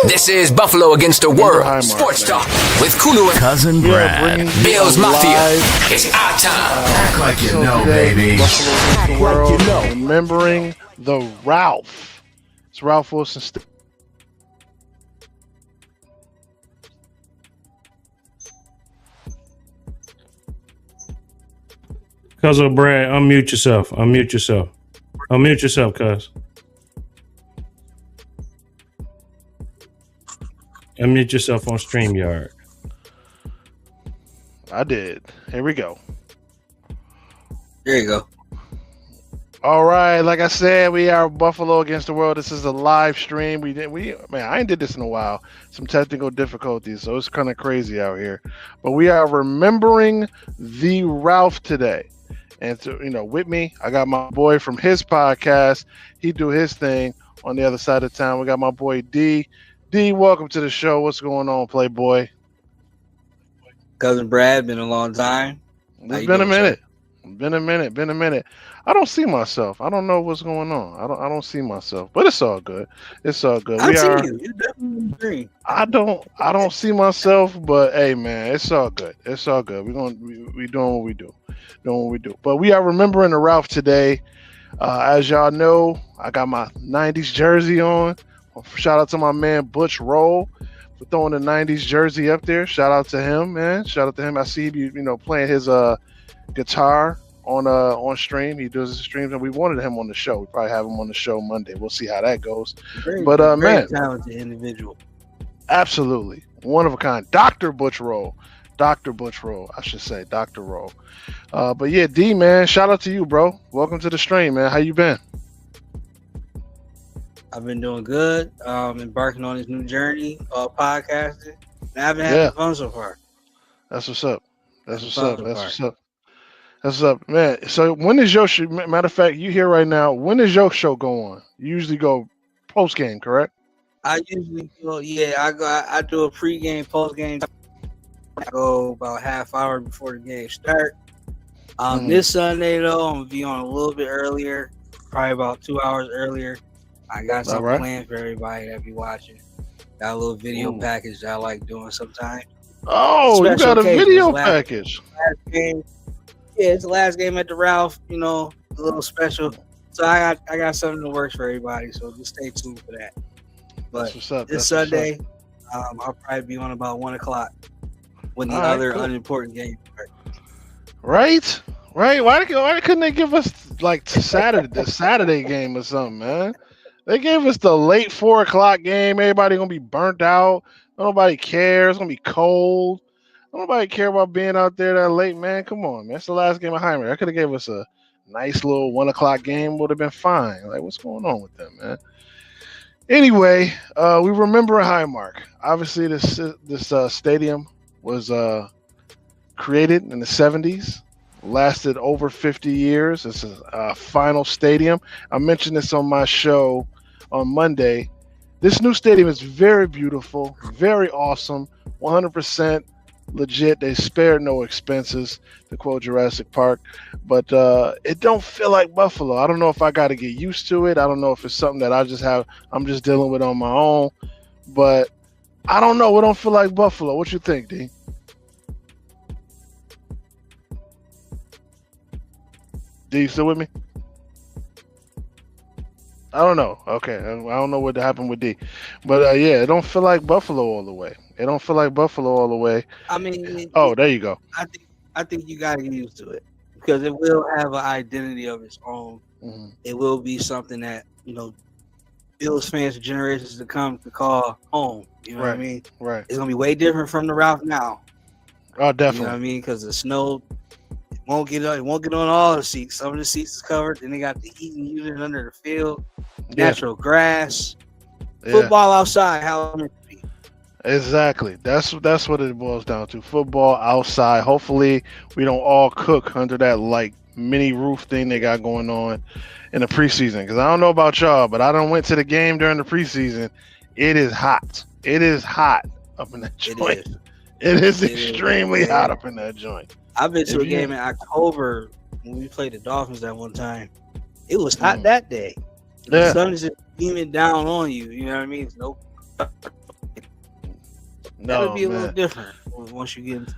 This is Buffalo Against the World Sports Talk with Kulu and Cousin Brad. Bills Mafia. It's our time. Act like you know, baby. Act like you know. Remembering the Ralph. It's Ralph Wilson. Cousin Brad, unmute yourself. Unmute yourself. Unmute yourself, cuz. Unmute yourself on StreamYard. I did. Here we go. There you go. All right, like I said, we are Buffalo Against the World. This is a live stream. I ain't did this in a while. Some technical difficulties, so it's kind of crazy out here. But we are remembering the Ralph today. And with me, I got my boy from his podcast. He do his thing on the other side of town. We got my boy D. D, welcome to the show. What's going on, Playboy? Cousin Brad, been a long time. It's been a minute. Been a minute. I don't see myself. I don't know what's going on. I don't see myself, but it's all good. It's all good. I see you. You're definitely green. I don't see myself, but hey, man, it's all good. It's all good. We doing what we do, But we are remembering the Ralph today. As y'all know, I got my '90s jersey on. Shout out to my man Butch Roll for throwing the '90s jersey up there. Shout out to him, man. Shout out to him. I see you playing his guitar on stream. He does his streams, and we wanted him on the show. We probably have him on the show Monday. We'll see how that goes. Very man, talented individual. Absolutely, one of a kind. Dr. Butch Roll, I should say, Dr. Roll. But yeah, D, man, shout out to you, bro. Welcome to the stream, man. How you been? I've been doing good. Embarking on this new journey of podcasting. And I've been having fun so far. That's what's up. That's what's up, man. So when is your show? Matter of fact, you here right now. When does your show go on? You usually go post game, correct? I usually go. Yeah, I do a pregame, post game. I go about half hour before the game start. This Sunday though, I'm gonna be on a little bit earlier, probably about 2 hours earlier. I got something planned for everybody that be watching. Got a little video package that I like doing sometimes. Oh, you got a video package. Last game. Yeah, it's the last game at the Ralph, a little special. So I got something that works for everybody. So just stay tuned for that. But this Sunday, I'll probably be on about 1:00 when the other unimportant game starts. Right. Why couldn't they give us like the Saturday game or something, man? They gave us the late 4:00 game. Everybody gonna be burnt out. Nobody cares. It's gonna be cold. Nobody care about being out there that late, man. Come on, man. That's the last game of Heimer. I could have gave us a nice little 1:00 game. Would have been fine. Like, what's going on with them, man? Anyway, we remember Highmark. Obviously, this stadium was created in the 70s. Lasted over 50 years. It's a final stadium. I mentioned this on my show on Monday. This new stadium is very beautiful, very awesome, 100% legit. They spared no expenses, to quote Jurassic Park. But it don't feel like Buffalo. I don't know if I got to get used to it. I don't know if it's something that I'm just dealing with on my own. But I don't know. It don't feel like Buffalo. What you think, D? D, you still with me? I don't know. Okay, I don't know what happened with D, but it don't feel like Buffalo all the way. It don't feel like Buffalo all the way. I mean, there you go. I think you got to get used to it because it will have an identity of its own. Mm-hmm. It will be something that Bills fans for generations to come to call home. You know what I mean? Right. It's gonna be way different from the Ralph now. Oh, definitely. You know what I mean? Because the snow. It won't get on all the seats. Some of the seats is covered. Then they got the heating unit under the field, natural grass, football outside. How it meant to be. Exactly. That's what it boils down to. Football outside. Hopefully, we don't all cook under that like mini roof thing they got going on in the preseason. Because I don't know about y'all, but I done went to the game during the preseason. It is hot. It is hot up in that joint. It is extremely hot up in that joint. I've been to a game in October when we played the Dolphins that one time. It was hot that day. The sun is just beaming down on you. You know what I mean? It's no That'll No, be a little man. different once you get into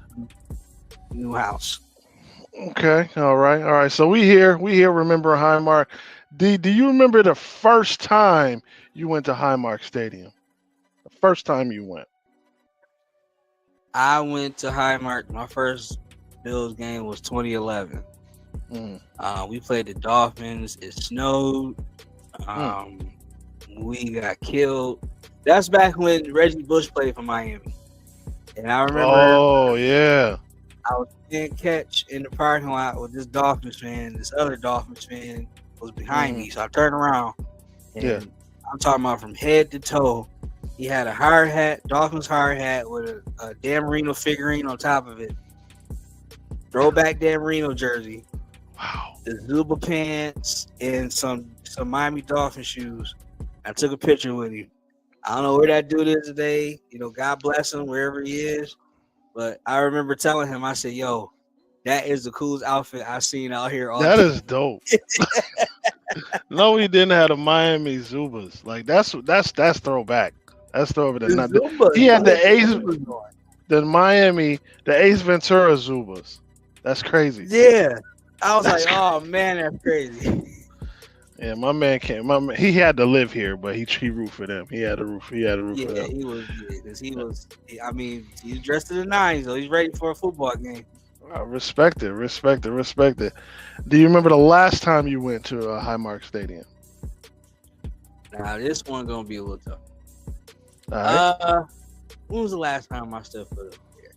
the new house. Okay, all right. So we here. Remember Highmark. Do you remember the first time you went to Highmark Stadium? The first time you went. I went to Highmark. My first Bills game was 2011. We played the Dolphins. It snowed. We got killed. That's back when Reggie Bush played for Miami. And I remember. Oh yeah. I was playing catch in the parking lot with this Dolphins fan. This other Dolphins fan was behind me, so I turned around. And I'm talking about from head to toe. He had a hard hat, Dolphins hard hat with a Dan Marino figurine on top of it. Throwback Dan Marino jersey. Wow. The Zuba pants and some Miami Dolphin shoes. I took a picture with him. I don't know where that dude is today. You know, God bless him wherever he is. But I remember telling him, I said, "Yo, that is the coolest outfit I've seen out here." That is dope. No, he didn't have the Miami Zubas. Like that's throwback. That's throwback. He had the Miami, the Ace Ventura Zubas. That's crazy. Yeah, I was like, "Oh man, that's crazy." Yeah, my man can't. He had to live here, but he root for them. He had to root for them. Yeah, he was. Because he was. I mean, he's dressed to the nines, so he's ready for a football game. Respect it. Do you remember the last time you went to a Highmark Stadium? Now this one gonna be a little tough. All right. When was the last time I stepped foot up there?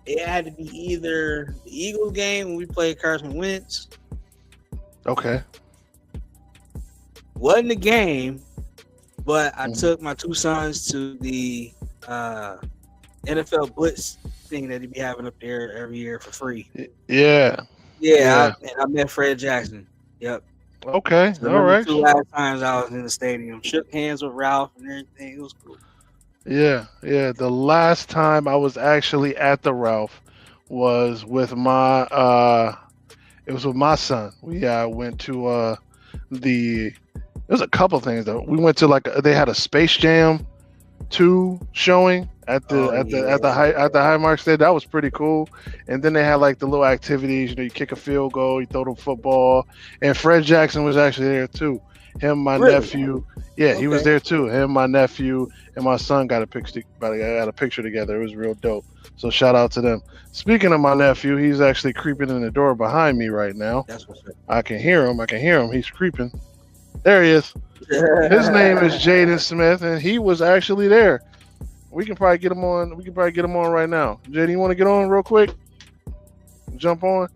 It had to be either the Eagles game when we played Carson Wentz. Okay. Wasn't the game, but I took my two sons to the NFL Blitz thing that he be having up there every year for free. Yeah. I met Fred Jackson. Yep. Okay. So all right. Two last times I was in the stadium, shook hands with Ralph and everything. It was cool. Yeah. The last time I was actually at the Ralph was with my it was with my son. We went to there's a couple things though. We went to they had a Space Jam 2 showing at the Highmark Stadium. That was pretty cool. And then they had like the little activities. You know, you kick a field goal, you throw the football. And Fred Jackson was actually there too. Him, my nephew. Yeah, he was there too. Him, my nephew, and my son got a picture together. It was real dope. So shout out to them. Speaking of my nephew, he's actually creeping in the door behind me right now. That's what's up. I can hear him. He's creeping. There he is. His name is Jaden Smith, and he was actually there. We can probably get him on. Right now. Jaden, you want to get on real quick? Jump on.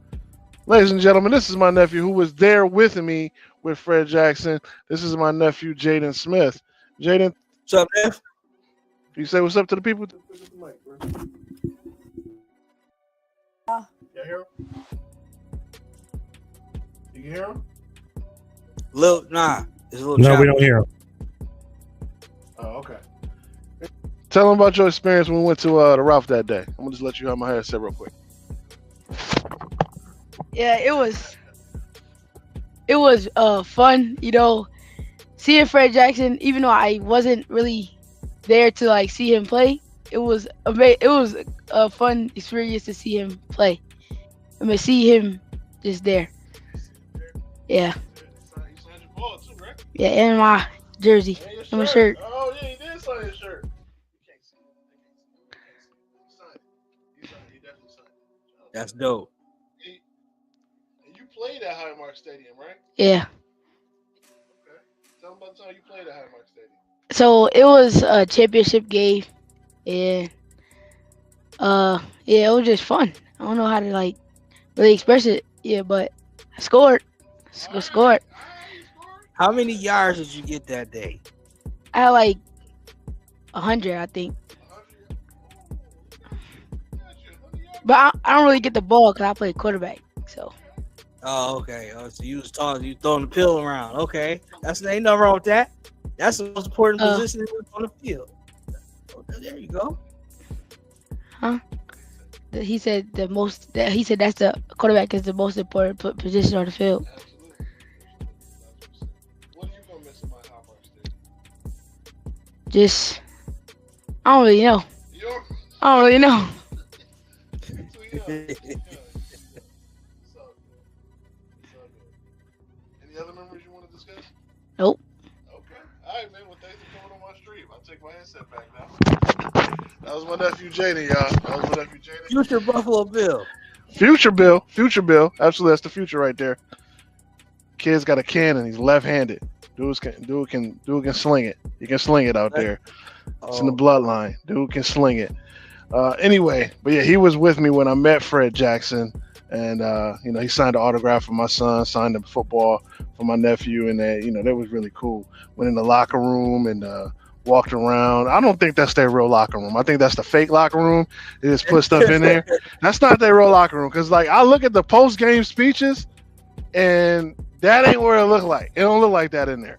Ladies and gentlemen, this is my nephew who was there with me with Fred Jackson. This is my nephew, Jaden Smith. Jaden, what's up, man? You say what's up to the people? You hear him? You can hear him? It's a little No, choppy. we don't hear him. Oh, okay. Tell them about your experience when we went to the Ralph that day. I'm gonna just let you have my headset real quick. Yeah, it was fun, you know, seeing Fred Jackson. Even though I wasn't really there to like see him play, it was a fun experience to see him play. I mean, see him just there. Yeah. Yeah, and my jersey and my shirt. Oh yeah, he did sign his shirt. That's dope. And you played at Highmark Stadium, right? Yeah. Okay. Tell them about the time you played at Highmark Stadium. So it was a championship game, and it was just fun. I don't know how to like really express it. Yeah, but I scored. Scored. How many yards did you get that day? I had like 100, I think. But I don't really get the ball because I play quarterback. So. Oh, okay. Oh, so you was talking, you throwing the pill around. Okay, ain't nothing wrong with that. That's the most important position on the field. There you go. Huh? He said that's the quarterback is the most important position on the field. What are you gonna miss about Highmark Stadium? Just, I don't really know. I don't really know. Any other memories you want to discuss? Nope. Okay. All right, man. Well, thanks for coming on my stream. I'll take my headset back now. That was my nephew Jaden, y'all. That was my nephew Jaden. Future Buffalo Bill. Future Bill. Absolutely, that's the future right there. Kid's got a cannon. He's left-handed. Dude can sling it. He can sling it out there. It's in the bloodline. Dude can sling it. Anyway, but yeah, he was with me when I met Fred Jackson, and he signed an autograph for my son, signed a football for my nephew, and that was really cool. Went in the locker room and walked around. I don't think that's their real locker room. I think that's the fake locker room. They just put stuff in there. That's not their real locker room, because like I look at the post-game speeches, and that ain't where it look like. It don't look like that in there.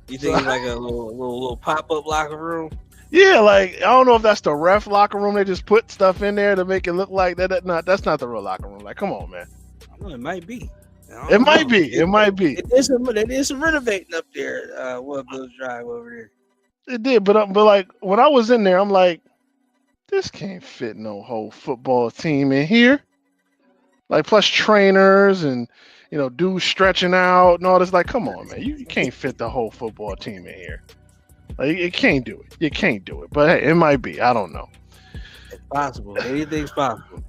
You think it's like a little pop-up locker room? Yeah, like I don't know if that's the ref locker room. They just put stuff in there to make it look like that. That's not the real locker room. Like, come on, man. Well, it might be. It might be. It might be. It is some renovating up there. What Bill's Drive over there? It did, but like when I was in there, I'm like, this can't fit no whole football team in here. Like plus trainers and dudes stretching out and all this. Like, come on, man, you can't fit the whole football team in here. Like, you can't do it. You can't do it. But hey, it might be. I don't know. It's possible. Anything's possible.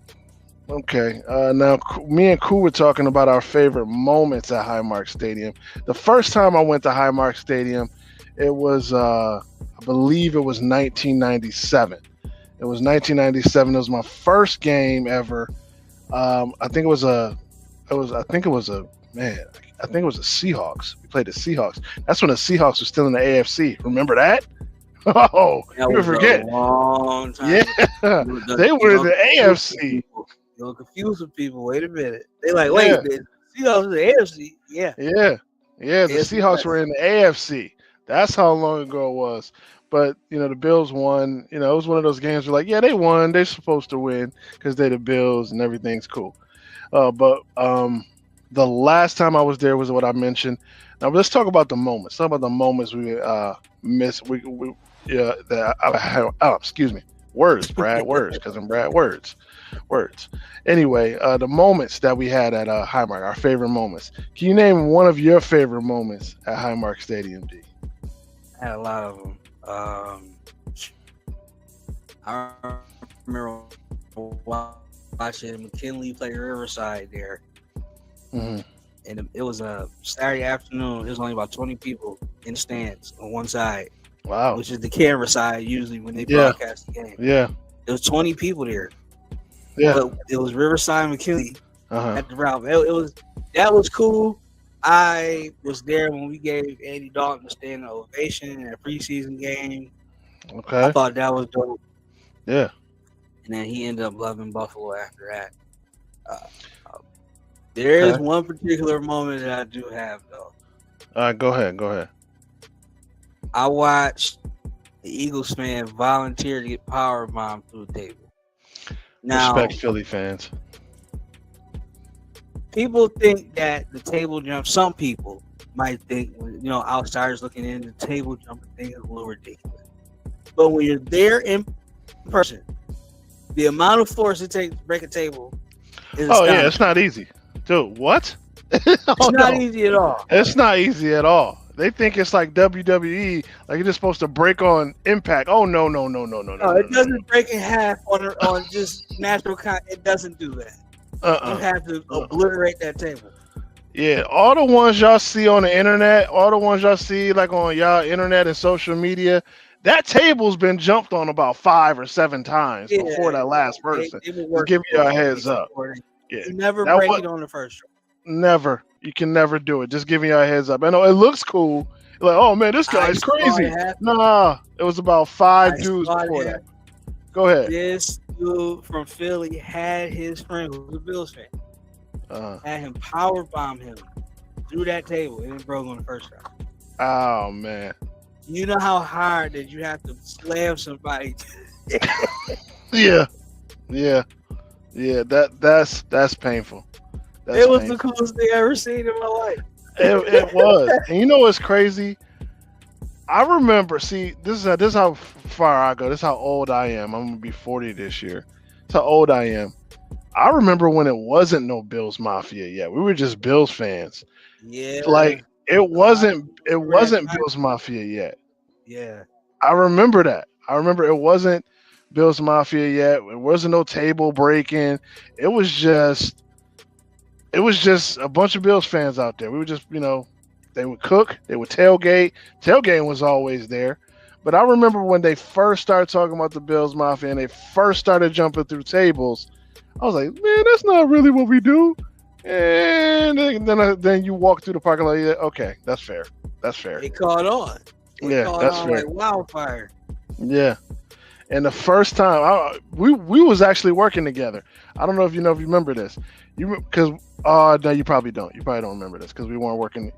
Okay. Now, me and Koo were talking about our favorite moments at Highmark Stadium. The first time I went to Highmark Stadium, it was, I believe it was 1997. It was 1997. It was my first game ever. I think it was a Seahawks. We played the Seahawks. That's when the Seahawks were still in the AFC. Remember that? Oh, you forget. A long time. Yeah, they were in the AFC. You're confused with people. Wait a minute. They like, wait, the Seahawks in the AFC? Yeah. Yeah. The Seahawks were in the AFC. That's how long ago it was. But the Bills won. It was one of those games where like, yeah, they won. They're supposed to win because they're the Bills and everything's cool. But the last time I was there was what I mentioned. Now let's talk about the moments. Talk about the moments we missed. Excuse me. Words, Brad. Words, cousin Brad. Words. Anyway, the moments that we had at Highmark, our favorite moments. Can you name one of your favorite moments at Highmark Stadium, D? I had a lot of them. I remember watching McKinley play Riverside there. Mm-hmm. And it was a Saturday afternoon. There was only about 20 people in the stands on one side. Wow. Which is the camera side usually when they broadcast the game. Yeah. There was 20 people there. Yeah. But it was Riverside McKinley at the Ralph. That was cool. I was there when we gave Andy Dalton a standing ovation in a preseason game. Okay. I thought that was dope. Yeah. And then he ended up loving Buffalo after that. There is one particular moment that I do have, though. All right, go ahead. I watched the Eagles fan volunteer to get power bombed through the table. Now, respect Philly fans. People think that the table jump. Some people might think, outsiders looking in, the table jumping thing is a little ridiculous. But when you're there in person, the amount of force it takes to break a table is astounding. Yeah, it's not easy. Dude, what? It's not easy at all. It's not easy at all. They think it's like WWE, like you're just supposed to break on impact. Oh no! No, it doesn't break in half on just natural contact. It doesn't do that. You have to obliterate that table. Yeah, all the ones y'all see on the internet, all the ones y'all see like on y'all internet and social media, that table's been jumped on about 5 or 7 times before that last person. Just give you a heads up. Yeah, you never break it on the first try. Never. You can never do it. Just giving you a heads up. I know it looks cool. Like, oh man, this guy's crazy. Nah, it was about 5 dudes before that. Go ahead. This dude from Philly had his friend who was a Bills fan. Had him power bomb him through that table and it broke on the first round. Oh man. You know how hard that you have to slam somebody. Yeah. That's painful. It was the coolest thing I ever seen in my life. It was. And you know what's crazy? I remember. See, this is how far I go. This is how old I am. I'm gonna be 40 this year. That's how old I am. I remember when it wasn't no Bills Mafia yet. We were just Bills fans. Yeah. Like it wasn't Red Bills Mafia yet. Yeah. I remember that. I remember it wasn't Bills Mafia yet. It wasn't no table breaking. It was just a bunch of Bills fans out there. We were just, they would cook, they would tailgate. Tailgating was always there. But I remember when they first started talking about the Bills Mafia and they first started jumping through tables, I was like, man, that's not really what we do. And then you walk through the parking lot. Yeah, okay, that's fair. That's fair. It caught on. It caught that's on fair. like wildfire. Yeah. And the first time we was actually working together. I don't know if you remember this. Because no, you probably don't. You probably don't remember this because we weren't working.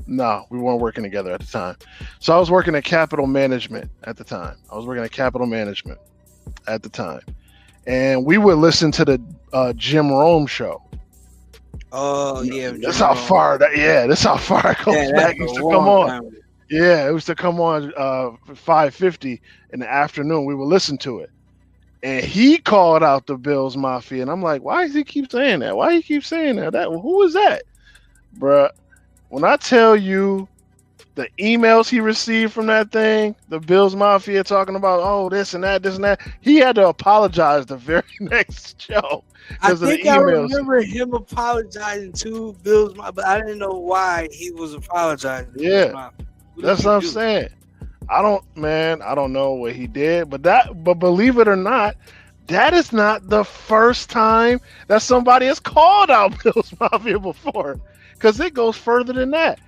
No, we weren't working together at the time. So I was working at Capital Management at the time. And we would listen to the Jim Rome show. Oh yeah, That's how far it goes back. It used to come on. Yeah, it used to come on 5:50 in the afternoon. We would listen to it. And he called out the Bills Mafia. And I'm like, why does he keep saying that? Why he keep saying that? Who is that? Bruh, when I tell you the emails he received from that thing, the Bills Mafia talking about, oh, this and that, he had to apologize the very next show. I think I remember him apologizing to Bills Mafia, but I didn't know why he was apologizing. Yeah, that's what I'm saying. I don't know what he did, but believe it or not, that is not the first time that somebody has called out Bills Mafia before, because it goes further than that.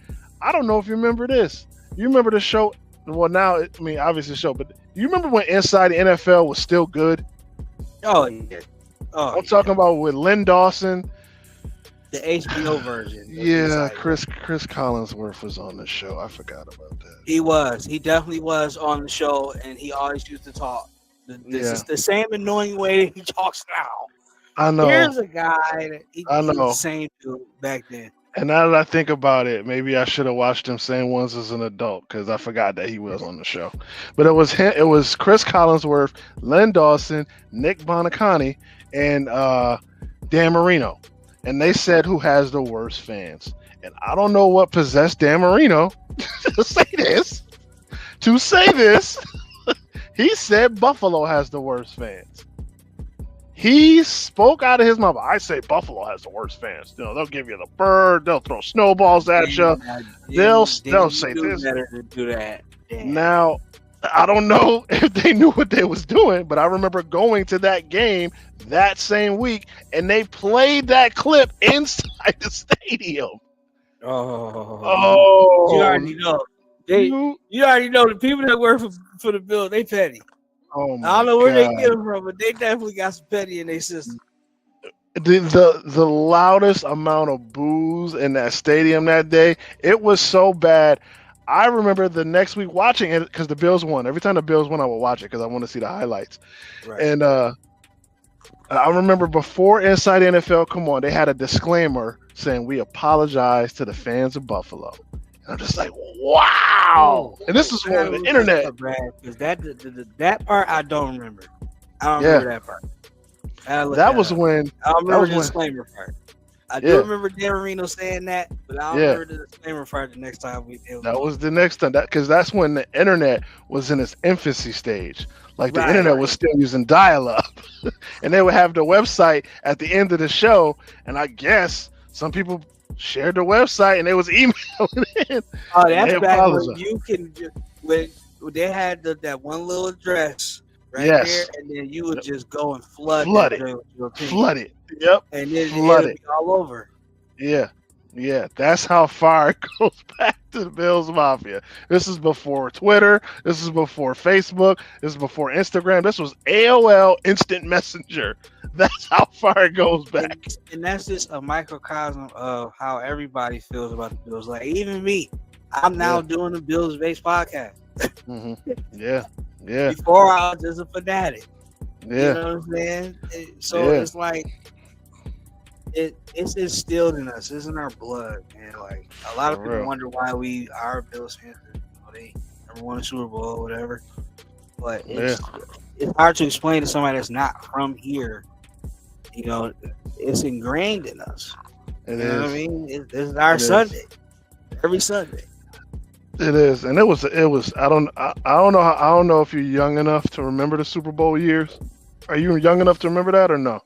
I don't know if you remember this. You remember the show? Well, now, obviously the show, but do you remember when Inside the NFL was still good? Oh, yeah. Oh, I'm talking about with Len Dawson. The HBO version. Yeah, Chris Collinsworth was on the show. I forgot about that. He was. He definitely was on the show, and he always used to talk. This is the same annoying way that he talks now. I know. Here's a guy that he I know. was the same dude back then. And now that I think about it, maybe I should have watched them same ones as an adult because I forgot that he was on the show. But it was him, it was Chris Collinsworth, Len Dawson, Nick Bonacani, and Dan Marino. And they said who has the worst fans. And I don't know what possessed Dan Marino to say this. He said Buffalo has the worst fans. He spoke out of his mouth. I say Buffalo has the worst fans. They'll give you the bird. They'll throw snowballs at you. They'll say this. Better to do that. Damn. Now, I don't know if they knew what they was doing, but I remember going to that game that same week, and they played that clip inside the stadium. Oh, you already know. You already know the people that work for the Bills. They petty. Oh my I don't know where God. they get them from, but they definitely got some petty in their system. The loudest amount of boos in that stadium that day, it was so bad. I remember the next week watching it because the Bills won. Every time the Bills won, I would watch it because I want to see the highlights. Right. And I remember before Inside NFL, come on, they had a disclaimer saying we apologize to the fans of Buffalo. And I'm just like, wow. And this is on the internet. Because that part I don't remember. I don't remember that part. That was when I don't remember the disclaimer part. I do remember Dan Marino saying that, but I don't remember the disclaimer part the next time we did. That was the next time, because that's when the internet was in its infancy stage. Like the internet was still using dial-up, and they would have the website at the end of the show. And I guess some people shared the website and they was emailing in. Oh, that's back when you can just when they had that one little address right there, and then you would just go and flood it. Yep. And then it would be all over. Yeah. That's how far it goes back to the Bills Mafia. This is before Twitter. This is before Facebook. This is before Instagram. This was AOL Instant Messenger. That's how far it goes back. And that's just a microcosm of how everybody feels about the Bills. Like even me, I'm now doing a Bills-based podcast. Mm-hmm. Yeah. Before I was just a fanatic. Yeah. You know what I'm saying? It's like it's instilled in us. It's in our blood, man. Like a lot of people wonder why we are Bills fans. They won a Super Bowl or whatever. But it's hard to explain to somebody that's not from here. You know, it's ingrained in us. It You is. know what I mean? It's our It is. Sunday. Every Sunday. It is, and it was. I don't know if you're young enough to remember the Super Bowl years. Are you young enough to remember that or no?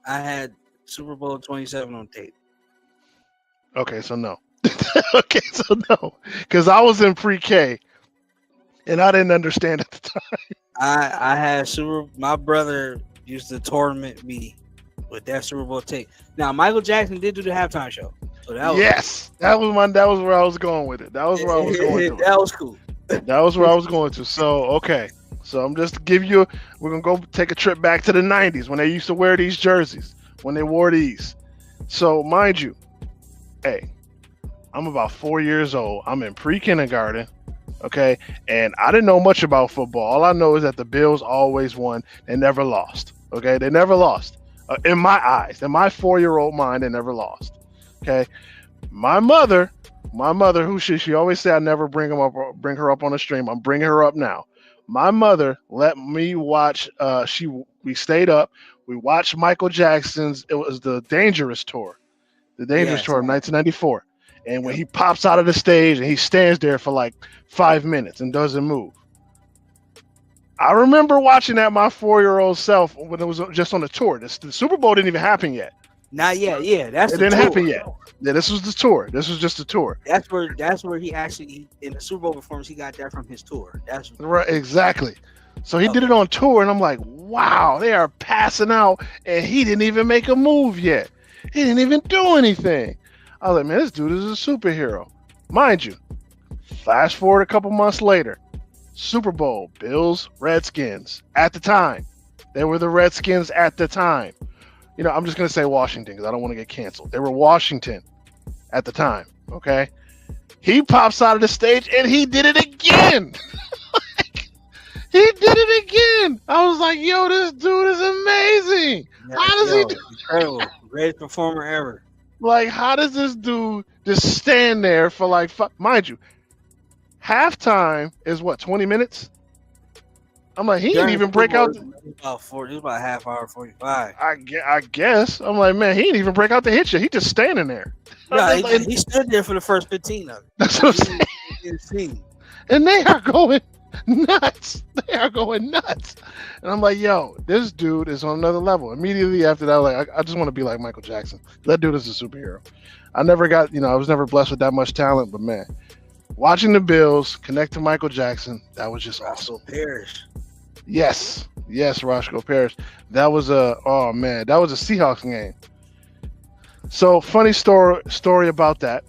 I had Super Bowl 27 on tape. Okay, so no. Okay, so no, because I was in pre-K, and I didn't understand at the time. I had my brother used to torment me with that Super Bowl tape. Now Michael Jackson did do the halftime show. So that was Yes, that was where I was going with it. That was where I was going to. that was cool. That was where I was going to. So okay, so I'm just to give you. We're gonna go take a trip back to the '90s when they used to wear these jerseys. When they wore these. So mind you, hey, I'm about 4 years old. I'm in pre-kindergarten. Okay, and I didn't know much about football. All I know is that the Bills always won. They never lost. Okay, they never lost. In my eyes, in my 4-year-old mind, they never lost. Okay, my mother, who she always said I never bring her up on the stream. I'm bringing her up now. My mother let me watch. We stayed up. We watched Michael Jackson's. It was the Dangerous tour, Tour of 1994. And when he pops out of the stage and he stands there for like 5 minutes and doesn't move. I remember watching that my 4-year-old self when it was just on the tour. The Super Bowl didn't even happen yet. Not yet. Yeah, It didn't happen yet. Yeah, this was the tour. This was just a tour. That's where he actually in the Super Bowl performance he got that from his tour. That's Right, exactly. So he did it on tour, and I'm like, wow, they are passing out, and he didn't even make a move yet. He didn't even do anything. I was like, man, this dude is a superhero. Mind you, flash forward a couple months later, Super Bowl, Bills, Redskins. At the time, they were the Redskins at the time. You know, I'm just going to say Washington because I don't want to get canceled. They were Washington at the time, okay? He pops out of the stage, and he did it again. He did it again. I was like, yo, this dude is amazing. How does he do? Incredible. Greatest performer ever. Like, how does this dude just stand there for like, mind you, halftime is what, 20 minutes? I'm like, he didn't even break out. It was about a half hour, 45. I guess. I'm like, man, he didn't even break out the hit yet. He just standing there. Yeah, he stood there for the first 15 of it. That's what I'm saying. And they are going nuts. They are going nuts. And I'm like, yo, this dude is on another level. Immediately after that, like, I just want to be like Michael Jackson. That dude is a superhero. I never got, I was never blessed with that much talent, but man, watching the Bills connect to Michael Jackson, that was just awesome. Roscoe Parrish. Yes, Roscoe Parrish. That was a Seahawks game. So funny story about that.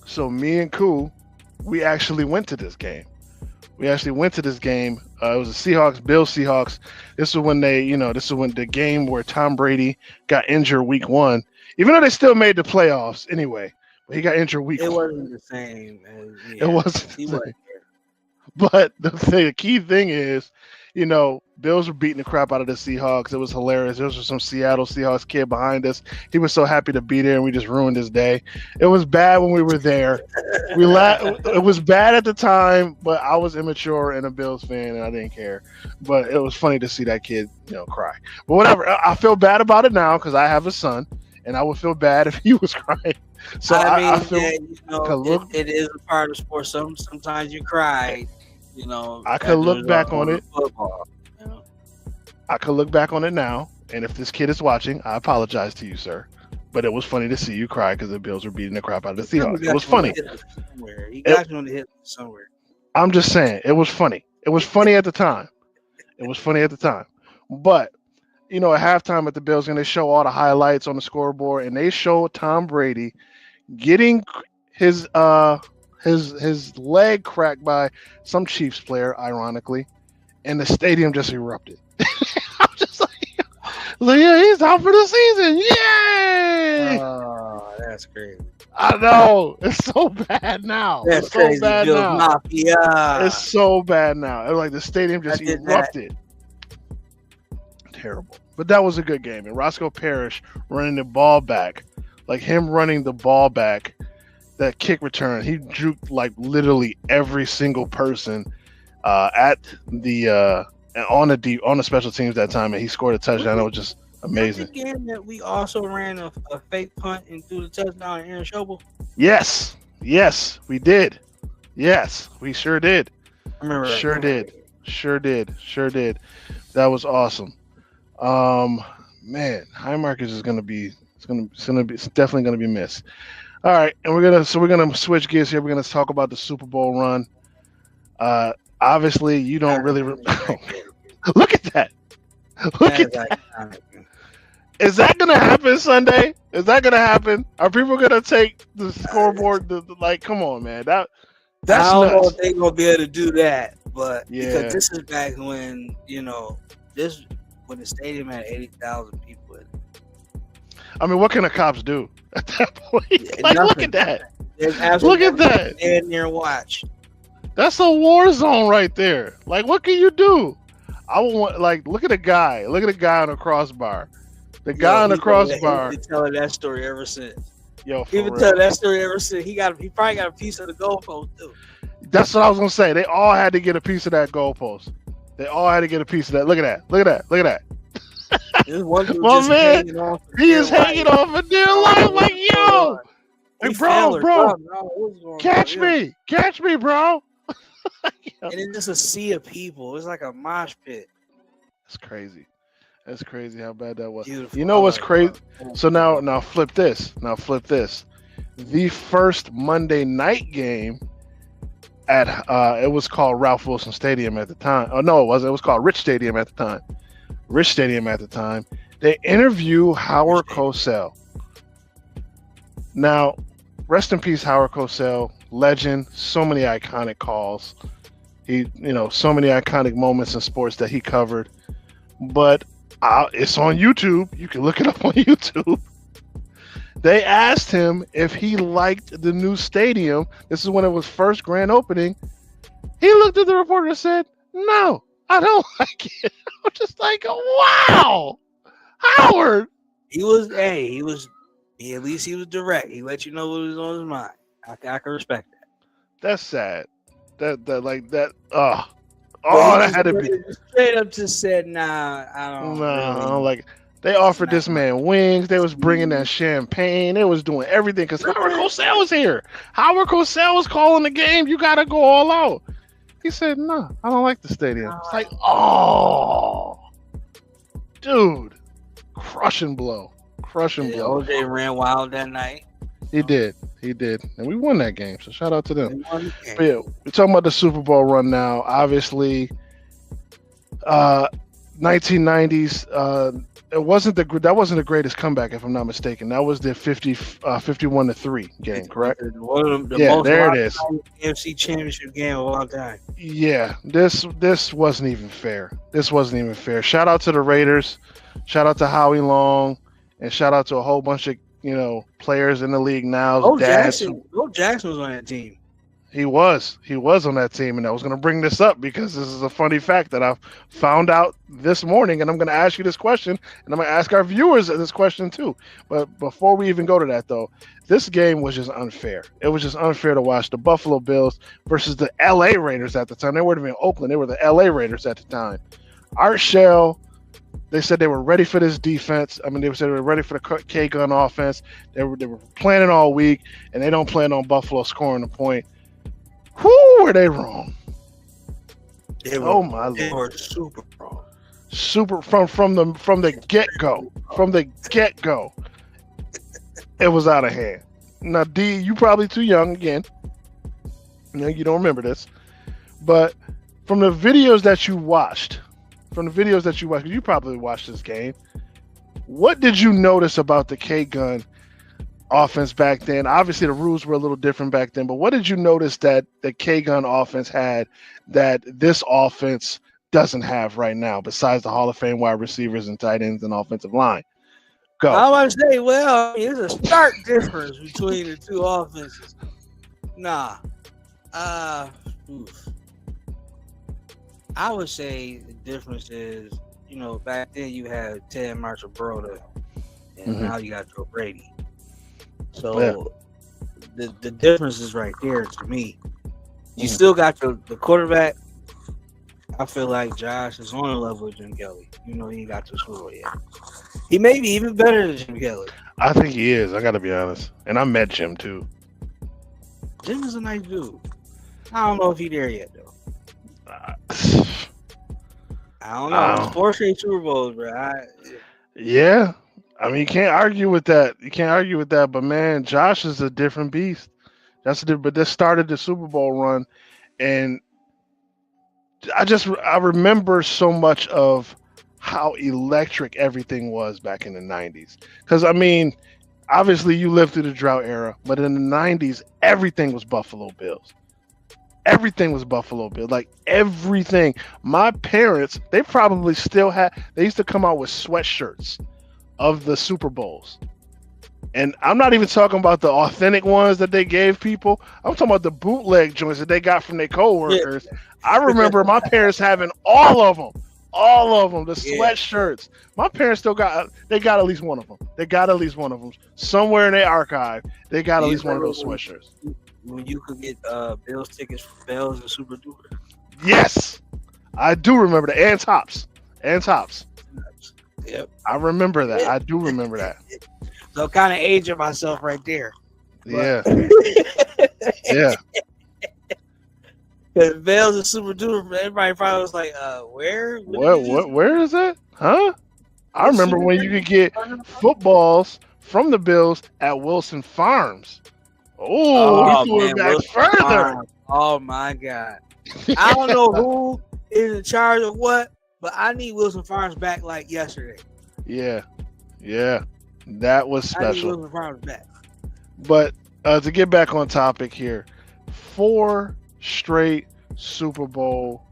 So me and Koo, we actually went to this game. It was a Bills Seahawks. This is when the game where Tom Brady got injured week 1, even though they still made the playoffs anyway. But he got injured week 1. It wasn't the same. It wasn't. But the key thing is, Bills were beating the crap out of the Seahawks. It was hilarious. There was some Seattle Seahawks kid behind us. He was so happy to be there, and we just ruined his day. It was bad when we were there. It was bad at the time, but I was immature and a Bills fan, and I didn't care. But it was funny to see that kid, cry. But whatever. I feel bad about it now because I have a son, and I would feel bad if he was crying. So I feel it is a part of sports. Sometimes you cry. I could look back on it. I could look back on it now, and if this kid is watching, I apologize to you, sir. But it was funny to see you cry because the Bills were beating the crap out of the Seahawks. It was funny. He got you on the hit somewhere. I'm just saying, it was funny. It was funny at the time. But at halftime at the Bills, and they show all the highlights on the scoreboard, and they show Tom Brady getting his leg cracked by some Chiefs player, ironically, and the stadium just erupted. I'm just like, yeah, he's out for the season. Yay! Oh, that's crazy. I know. It's so bad now. That's crazy. Mafia. It's so bad now. Like the stadium just erupted. Terrible. But that was a good game. And Roscoe Parrish running the ball back, like him running the ball back, that kick return, he juked like literally every single person at the on the special teams that time, and he scored a touchdown. It was just amazing. The game that we also ran a fake punt and threw the touchdown in Aaron Schobel. Yes, we did. Yes, we sure did. I remember that. Sure did. That was awesome. Man, Highmarkers is gonna be it's definitely gonna be missed. All right, and we're gonna switch gears here. We're gonna talk about the Super Bowl run. Obviously, you don't really look at that. Look at that. Is that gonna happen Sunday? Is that gonna happen? Are people gonna take the scoreboard? Like, come on, man. That's I don't know nuts. if they're gonna be able to do that, but Yeah. because this is back when when the stadium had 80,000 people in it. I mean, what can the cops do at that point? Like, Nothing. look at that. There's Look absolutely at that. stand there and watch. That's a war zone right there. Like, what can you do? I would want, like, look at the guy. Look at the guy on the crossbar. The guy on the crossbar. He's been telling that story ever since. Yo, He's for been real. telling that story ever since. He probably got a piece of the goalpost too. That's what I was gonna say. They all had to get a piece of that goalpost. They all had to get a piece of that. Look at that. Look at that. Look at that. This one dude My just man, hanging on for He is dear life. hanging off a dear life. Like, yo, He hey, fell or bro, something. I don't know what's going on. catch me, bro. And then just a sea of people. It's like a mosh pit. That's crazy. That's crazy how bad that was. Beautiful. You know what's crazy? Beautiful. So now flip this. The first Monday night game at it was called Ralph Wilson Stadium at the time. Oh no, it wasn't. It was called Rich Stadium at the time. They interview Howard Cosell. Now, rest in peace, Howard Cosell, legend. So many iconic calls. So many iconic moments in sports that he covered. But it's on YouTube. You can look it up on YouTube. They asked him if he liked the new stadium. This is when it was first grand opening. He looked at the reporter and said, "No, I don't like it." I'm just like, wow, Howard. He at least he was direct. He let you know what was on his mind. I can respect that. That's sad. That But that had to be. he straight up just said, "Nah, I don't." No, really. I don't like it. They offered this man wings. They was bringing that champagne. They was doing everything because Howard Cosell was here. Howard Cosell was calling the game. You got to go all out. He said, "No, I don't like the stadium." It's like, oh, dude, crushing blow. OJ ran wild that night. He did, and we won that game. So shout out to them. They won the game. But yeah, we're talking about the Super Bowl run now. Obviously, 1990s. That wasn't the greatest comeback, if I'm not mistaken. That was the 51-3 game, correct? One of the Yeah, most there it is. NFC Championship game of all time. Yeah, this wasn't even fair. Shout out to the Raiders. Shout out to Howie Long, and shout out to a whole bunch of players in the league now. Bo dads. Jackson was on that team. He was on that team, and I was going to bring this up because this is a funny fact that I found out this morning, and I'm going to ask you this question, and I'm going to ask our viewers this question too. But before we even go to that, though, this game was just unfair. It was just unfair to watch the Buffalo Bills versus the L.A. Raiders at the time. They would have been Oakland. They were the L.A. Raiders at the time. Art Shell, they said they were ready for this defense. I mean, they said they were ready for the K-gun offense. They were planning all week, and they don't plan on Buffalo scoring a point. Who were they wrong? Oh my They lord! were super wrong. Super from the get go. From the get go, it was out of hand. Now, D, you probably too young again. You don't remember this, but from the videos that you watched, you probably watched this game. What did you notice about the K-gun offense back then? Obviously the rules were a little different back then, but what did you notice that the K-gun offense had that this offense doesn't have right now, besides the Hall of Fame wide receivers and tight ends and offensive line? Go. I want to say, there's a stark difference between the two offenses. Nah. I would say the difference is, back then you had Ted Marshall Broda, and now you got Joe Brady. So the difference is right there to me. You still got the quarterback. I feel like Josh is on the level with Jim Kelly. You know, he ain't got to Super Bowl yet. He may be even better than Jim Kelly. I think he is. I got to be honest. And I met Jim too. Jim is a nice dude. I don't know if he there yet though. I don't know. 4 straight Super Bowls, bro. Yeah. I mean, you can't argue with that. But man, Josh is a different beast. But this started the Super Bowl run, and I remember so much of how electric everything was back in the 90s. Because I mean, obviously you lived through the drought era, but in the 90s, everything was Buffalo Bills. Everything was Buffalo Bills. Like everything. My parents, they probably still they used to come out with sweatshirts of the Super Bowls. And I'm not even talking about the authentic ones that they gave people. I'm talking about the bootleg joints that they got from their coworkers. Yeah. I remember my parents having all of them, the sweatshirts. My parents they got at least one of them. Somewhere in their archive. They got at least one of those sweatshirts. When you could get Bills tickets for Bells and Super Duper. Yes, I do remember that. And tops. Yep. I remember that. I do remember that. So kind of aging myself right there. Yeah. Yeah. Because Bells and Super Duper, everybody probably was like, where? Where is that? Huh? I remember when you could get footballs from the Bills at Wilson Farms. Oh, he threw it back further. Oh my God. I don't know who is in charge of what, but I need Wilson Farms back like yesterday. Yeah. That was special. I need Wilson Farms back. But to get back on topic here, 4 straight Super Bowl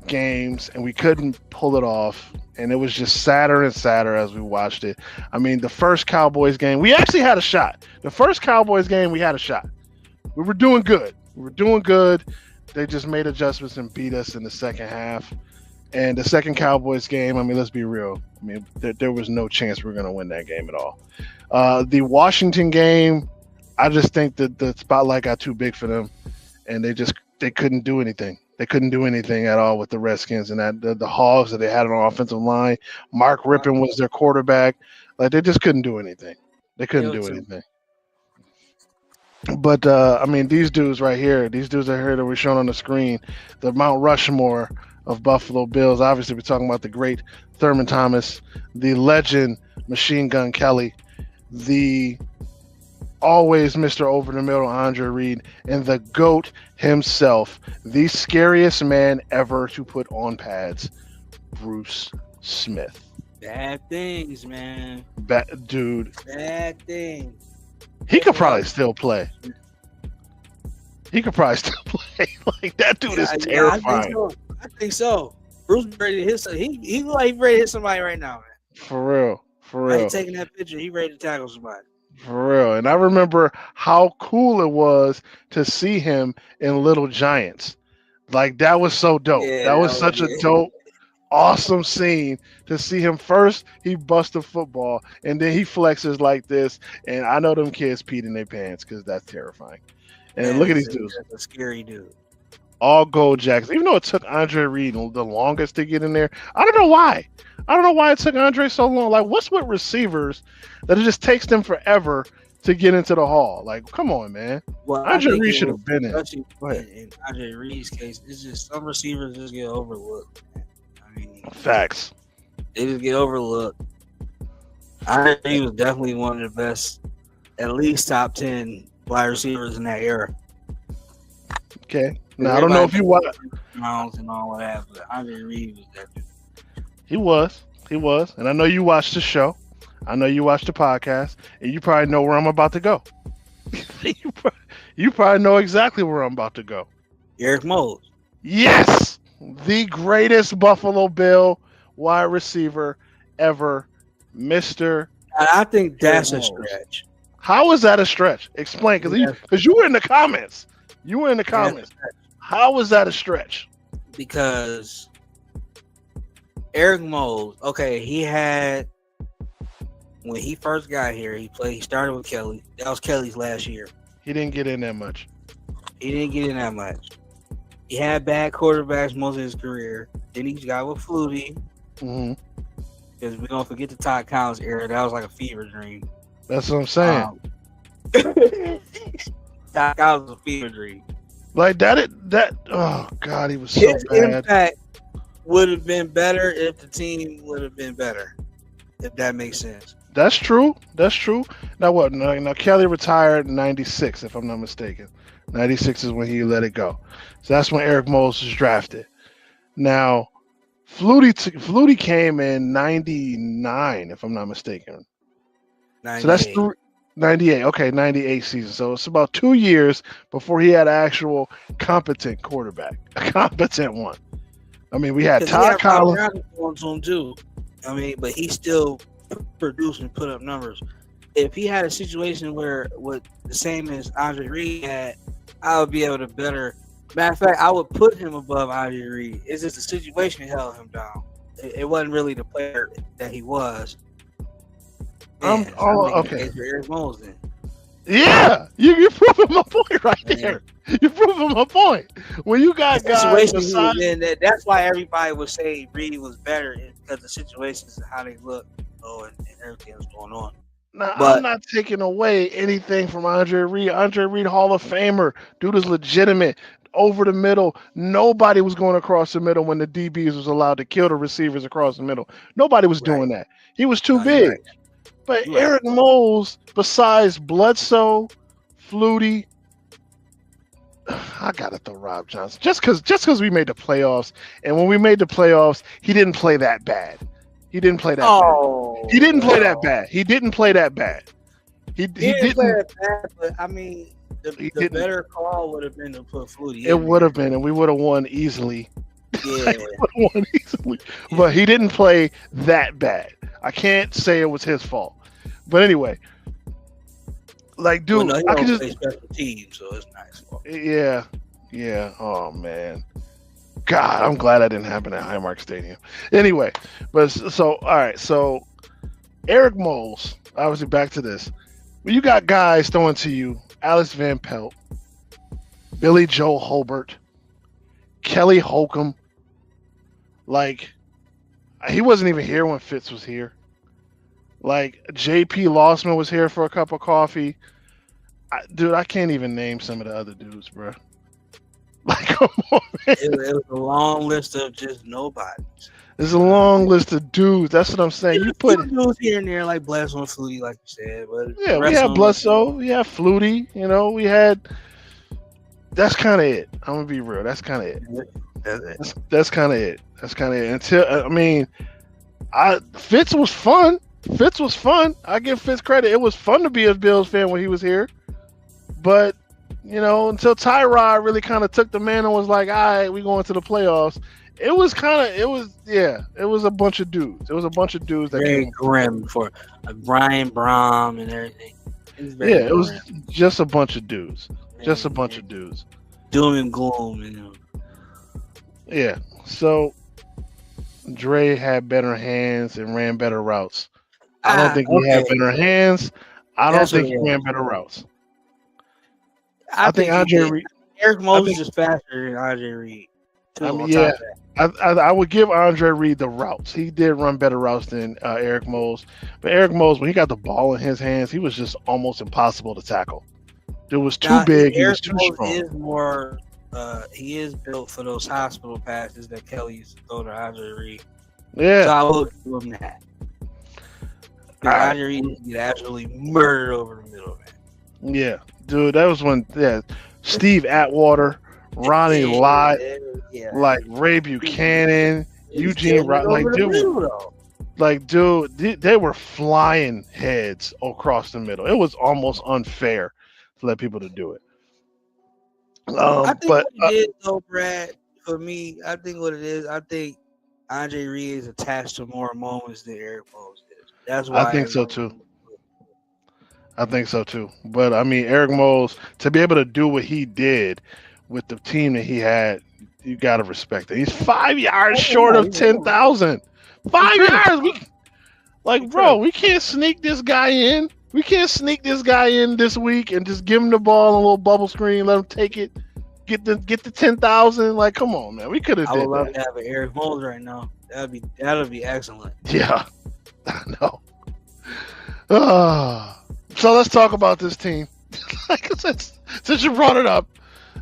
games, and we couldn't pull it off. And it was just sadder and sadder as we watched it. I mean, the first Cowboys game, we actually had a shot. The first Cowboys game, we had a shot. We were doing good. They just made adjustments and beat us in the second half. And the second Cowboys game, I mean, let's be real. I mean, there was no chance we were going to win that game at all. The Washington game, I just think that the spotlight got too big for them, and they couldn't do anything. They couldn't do anything at all with the Redskins and that the Hogs that they had on offensive line. Mark Rippon was their quarterback. Like they just couldn't do anything. But I mean, these dudes right here that we're showing on the screen, the Mount Rushmore of Buffalo Bills. Obviously, we're talking about the great Thurman Thomas, the legend Machine Gun Kelly, the always Mr. Over the Middle Andre Reed, and the GOAT himself, the scariest man ever to put on pads, Bruce Smith. Bad things, man. Bad things. He could probably still play. Like that dude is terrifying. I think so. Bruce ready to hit somebody. He like ready to hit somebody right now, man. For real. He's taking that picture. He ready to tackle somebody. For real. And I remember how cool it was to see him in Little Giants. Like, that was so dope. Yeah, that was such a dope, awesome scene to see him. First, he busts a football, and then he flexes like this. And I know them kids peed in their pants because that's terrifying. And look at these dudes. That's a scary dude. All gold jackets. Even though it took Andre Reed the longest to get in there. I don't know why. It took Andre so long. Like, what's with receivers that it just takes them forever to get into the hall? Like, come on, man. Well, Andre Reed should have been in. In Andre Reed's case, it's just some receivers just get overlooked. I mean, facts. They just get overlooked. Andre Reed was definitely one of the best, at least top 10 wide receivers in that era. Okay. Now, I don't know if you watch Mounds and all that, but Andre Reed was that dude. He was. And I know you watched the show. I know you watched the podcast, and you probably know where I'm about to go. you probably know exactly where I'm about to go. Eric Moles. Yes, the greatest Buffalo Bill wide receiver ever, Mr. I think that's a stretch. How is that a stretch? Explain, because you were in the comments. How is that a stretch? Because Eric Moles, okay, he had, when he first got here, he started with Kelly. That was Kelly's last year. He didn't get in that much. He didn't get in that much. He had bad quarterbacks most of his career. Then he got with Flutie. Hmm. Because we don't forget the Todd Collins era. That was like a fever dream. That's what I'm saying. Todd Collins was a fever dream. Like that. Oh God, he was so His bad. impact would have been better if the team would have been better. If that makes sense. That's true. That's true. Now what? Now Kelly retired in '96, if I'm not mistaken. '96 is when he let it go. So that's when Eric Moles was drafted. Now, Flutie came in '99, if I'm not mistaken. 98. So that's 98. Okay, '98 season. So it's about 2 years before he had an actual competent quarterback, a competent one. I mean, we had 'Cause Todd he had Rob Collins. Brown going to him too. I mean, but he still produced and put up numbers. If he had a situation where what the same as Andre Reed had, I would be able to better. Matter of fact, I would put him above Andre Reed. It's just the situation held him down. It wasn't really the player that he was. Okay. Eric Moles then. Yeah, you're proving my point right there. You're proving my point. When you got guys Situation beside, that's why everybody would say Reed was better because the situations and how they look, and everything that's going on. now, but- I'm not taking away anything from Andre Reed. Andre Reed, Hall of Famer. Dude is legitimate. Over the middle. Nobody was going across the middle when the DBs was allowed to kill the receivers across the middle. Nobody was doing that. He was too No, big. you're right. But You're right. Eric Moles, besides Bledsoe, Flutie, I gotta throw Rob Johnson. Just cause we made the playoffs, and when we made the playoffs, he didn't play that bad. He didn't play that bad. He didn't play that bad. He didn't play that bad. He didn't. play that bad, but I mean, the didn't. better call would have been to put Flutie. It would have been, and we would have won easily. Yeah. Won easily. But he didn't play that bad. I can't say it was his fault. But anyway, like, dude, Well, no, he I could don't just, play special teams, so it's not his fault. yeah. Oh man, God, I'm glad that didn't happen at Highmark Stadium. Anyway, but so all right, so Eric Moles, obviously back to this. When you got guys throwing to you, Alex Van Pelt, Billy Joe Hobart, Kelly Holcomb, like he wasn't even here when Fitz was here. Like J.P. Lossman was here for a cup of coffee. Dude, I can't even name some of the other dudes, bro. Like, come on, man. It was a long list of just nobodies. There's a long list of dudes. That's what I'm saying. You put, Some dudes here and there like Bledsoe and Flutie, like you said, but yeah, we had Bledsoe, we had Flutie. You know, we had. That's kind of it. I'm gonna be real. That's kind of it. That's kind of it. That's kind of it. Until I mean, Fitz was fun. Fitz was fun. I give Fitz credit. It was fun to be a Bills fan when he was here. But, you know, until Tyrod really kind of took the man and was like, all right, we going to the playoffs. It was a bunch of dudes. It was a bunch of dudes that very came. grim for Brian Brom and everything. It was just a bunch of dudes. Just a bunch of dudes. Doom and gloom, you know. Yeah. So Dre had better hands and ran better routes. I don't think he had better hands. I don't think he ran better routes. I think Andre Reed. Eric Moses is faster than Andre Reed. I mean, yeah, I would give Andre Reed the routes. He did run better routes than Eric Moles. But Eric Moles, when he got the ball in his hands, he was just almost impossible to tackle. It was too big. He was too strong. Is more. He is built for those hospital passes that Kelly used to throw to Andre Reed. Yeah. So I will give him that. Right. Andre Reed used to get absolutely murdered over the middle, man. Yeah, dude, that was when Steve Atwater, Ronnie Lott, like Ray Buchanan, Eugene Rod, dude, they were flying heads across the middle. It was almost unfair to let people to do it. I think what it is, though, Brad, for me, I think what it is, I think Andre Reed is attached to more moments than Eric Moses is. That's why I think so too. I think so too. But I mean, Eric Moles, to be able to do what he did with the team that he had, you got to respect it. He's 5 yards short of 10,000. 5 yards. Bro, we can't sneak this guy in. We can't sneak this guy in this week and just give him the ball on a little bubble screen, let him take it, get the 10,000. Like, come on, man. We could have I would did love that. to have an Eric Moles right now. That'd be excellent. Yeah, I know. So let's talk about this team. Like, since you brought it up,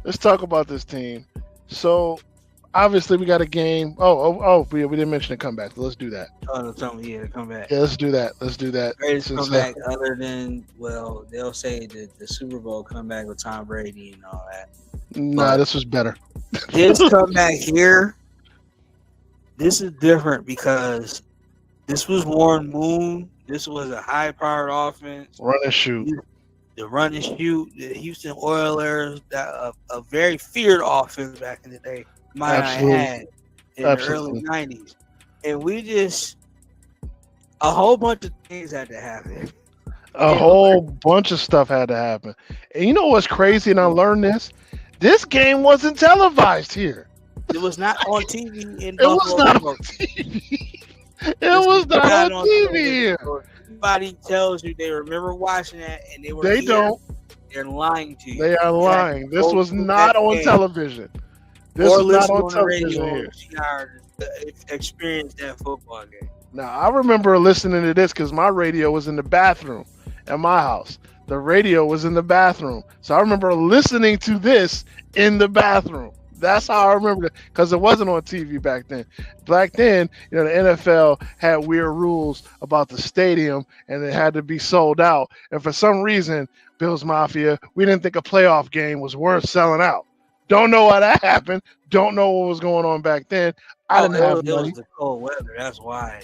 let's talk about this team. So obviously we got a game. We didn't mention a comeback. Let's do that. Oh, no, tell me, yeah, come back. Yeah, let's do that. Greatest Since, comeback other than, well, they'll say the Super Bowl comeback with Tom Brady and all that. Nah, this was better. This comeback here, this is different because this was Warren Moon. This was a high-powered offense. Run and shoot. The run and shoot, the Houston Oilers, a very feared offense back in the day. Absolutely. Had in Absolutely. the early 90s. And a whole bunch of things had to happen. A whole bunch of stuff had to happen. And you know what's crazy? And I learned this. This game wasn't televised here. It was not on TV in It was Buffalo. not on TV. It was not on TV here. Everybody tells you they remember watching that and they were They here. don't. They're lying to you. They are lying. This Go was through not that on game. television. This Or was not listen on on the television radio here. and see how to experience that football game. Now, I remember listening to this because my radio was in the bathroom at my house. The radio was in the bathroom. So I remember listening to this in the bathroom. That's how I remember it, because it wasn't on TV back then. Back then, the NFL had weird rules about the stadium, and it had to be sold out. And for some reason, Bills Mafia, we didn't think a playoff game was worth selling out. Don't know why that happened. Don't know what was going on back then. I didn't have it money. was the cold weather. That's why.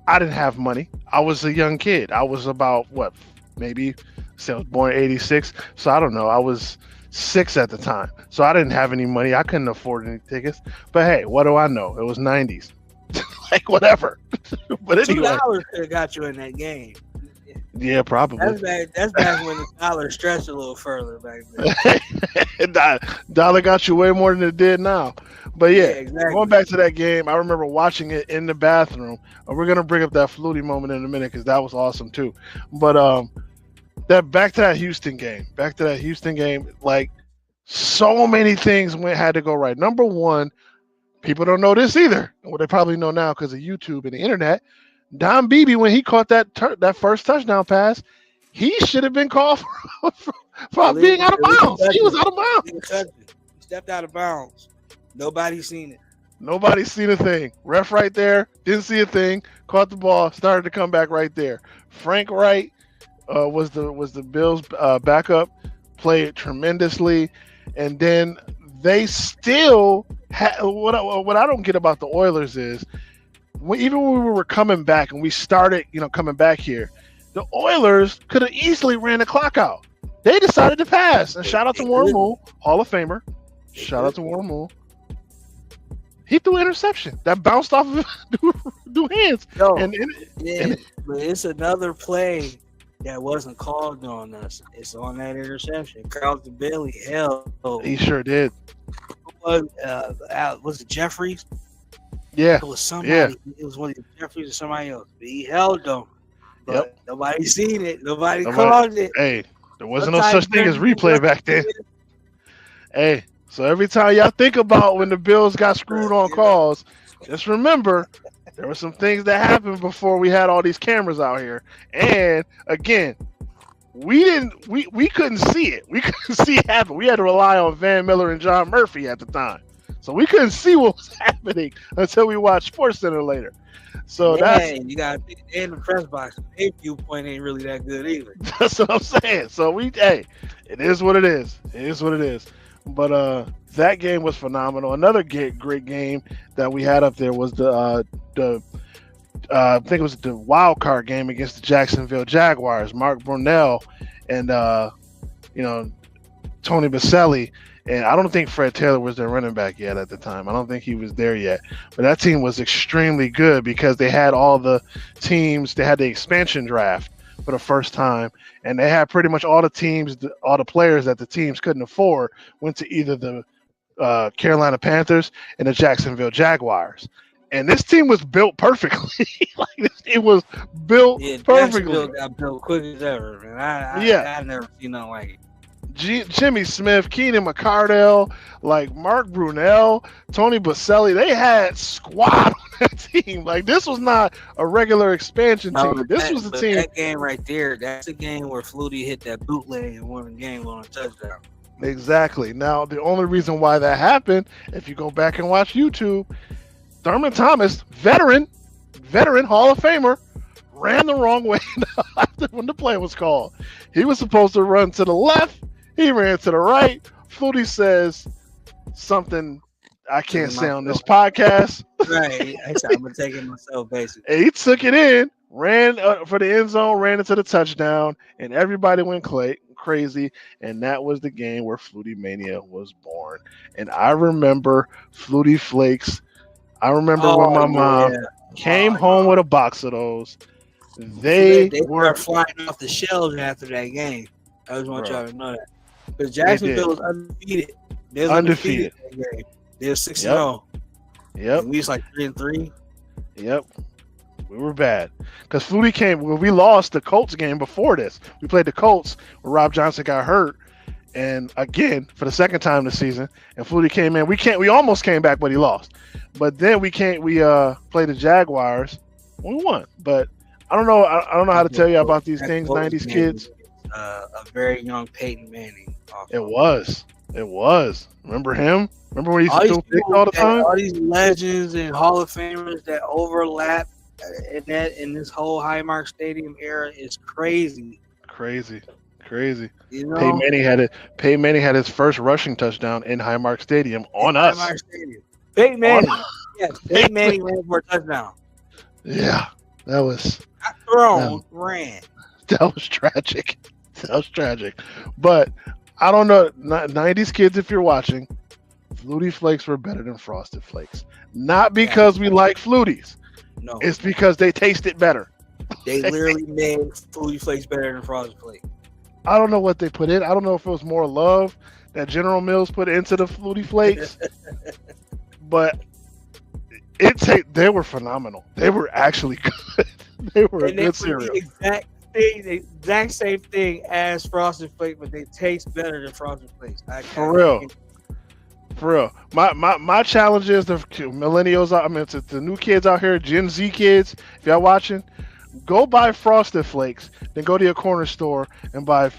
I didn't have money. I was a young kid. I was about maybe I was born in '86. So I don't know. I was 6 at the time. So I didn't have any money. I couldn't afford any tickets. But hey, what do I know? It was '90s. Like, whatever. But anyway. $2 could have got you in that game. Yeah, probably. That's back when the dollar stretched a little further back then. Dollar got you way more than it did now. But yeah, exactly. Going back to that game, I remember watching it in the bathroom. And we're gonna bring up that Flutie moment in a minute because that was awesome too. But back to that Houston game. Like, so many things had to go right. Number one, people don't know this either. Well, they probably know now because of YouTube and the internet. Don Beebe, when he caught that first touchdown pass, he should have been called for being out of bounds. He was out of bounds. He stepped out of bounds. Nobody's seen it. Nobody's seen a thing. Ref right there, didn't see a thing. Caught the ball, started to come back right there. Frank Wright was the Bills' backup, played tremendously, and then they still had what I don't get about the Oilers is. Even when we were coming back and we started, coming back here, the Oilers could have easily ran the clock out. They decided to pass. And shout out to Warren Moon, Hall of Famer. Shout out to Warren Moon. He threw an interception that bounced off of two hands. No, but it's another play that wasn't called on us. It's on that interception. Carlton Bailey held. He sure did. Was it Jeffries? Yeah. It was somebody. Yeah. It was one of the Jeffries or somebody else. But he held them. But nobody seen it. Nobody called it. Hey, there wasn't no such thing as replay back then. Hey, so every time y'all think about when the Bills got screwed on calls, just remember there were some things that happened before we had all these cameras out here. And again, we couldn't see it. We couldn't see it happen. We had to rely on Van Miller and John Murphy at the time. So we couldn't see what was happening until we watched SportsCenter later. So you got in the press box. Their viewpoint ain't really that good either. That's what I'm saying. So it is what it is. It is what it is. But that game was phenomenal. Another great game that we had up there was the I think it was the wild card game against the Jacksonville Jaguars. Mark Brunell and Tony Baselli. And I don't think Fred Taylor was their running back yet at the time. I don't think he was there yet. But that team was extremely good because they had all the teams. They had the expansion draft for the first time. And they had pretty much all the teams, all the players that the teams couldn't afford went to either the Carolina Panthers and the Jacksonville Jaguars. And this team was built perfectly. It was built Yeah, perfectly. Jacksonville got built quick as ever, man. I never seen nothing like it. Jimmy Smith, Keenan McCardell, like Mark Brunell, Tony Baselli, they had squad on that team. Like this was not a regular expansion team. This was the team. That game right there, that's the game where Flutie hit that bootleg and won the game on a touchdown. Exactly. Now the only reason why that happened, if you go back and watch YouTube, Thurman Thomas, veteran Hall of Famer, ran the wrong way when the play was called. He was supposed to run to the left. He ran to the right. Flutie says something I can't say on this podcast. Right. I said, I'm going to take it myself, basically. And he took it in, ran for the end zone, ran into the touchdown, and everybody went crazy. And that was the game where Flutie Mania was born. And I remember Flutie Flakes. I remember when my mom came home with a box of those. They were flying off the shelves after that game. I just want y'all to know that. Because Jacksonville was undefeated. They was undefeated. That game. They were 6-0. Yep. And we was like 3-3. Yep. We were bad. Because Flutie came when we lost the Colts game before this. We played the Colts where Rob Johnson got hurt. And again, for the second time this season, and Flutie came in. We almost came back, but he lost. But then we played the Jaguars. We won. But I don't know. I don't know how to tell you about these things. 90s kids. A very young Peyton Manning. It was. Remember him? Remember when he used to do picks all the time? All these legends and Hall of Famers that overlap in this whole Highmark Stadium era is crazy. Crazy. You know? Peyton Manning had his first rushing touchdown in Highmark Stadium on us. Highmark Stadium. Peyton Manning. Yes, Peyton Manning ran for a touchdown. Yeah, that was not thrown, ran. That was tragic. But I don't know, 90s kids, if you're watching, Flutie Flakes were better than Frosted Flakes. Not because we like Fluties. No. It's because they tasted better. They literally made Flutie Flakes better than Frosted Flakes. I don't know what they put in. I don't know if it was more love that General Mills put into the Flutie Flakes. But they were phenomenal. They were actually good. They were a good cereal. The exact same thing as Frosted Flakes, but they taste better than Frosted Flakes. For real. My challenge is the millennials. To the new kids out here, Gen Z kids. If y'all watching, go buy Frosted Flakes. Then go to your corner store and buy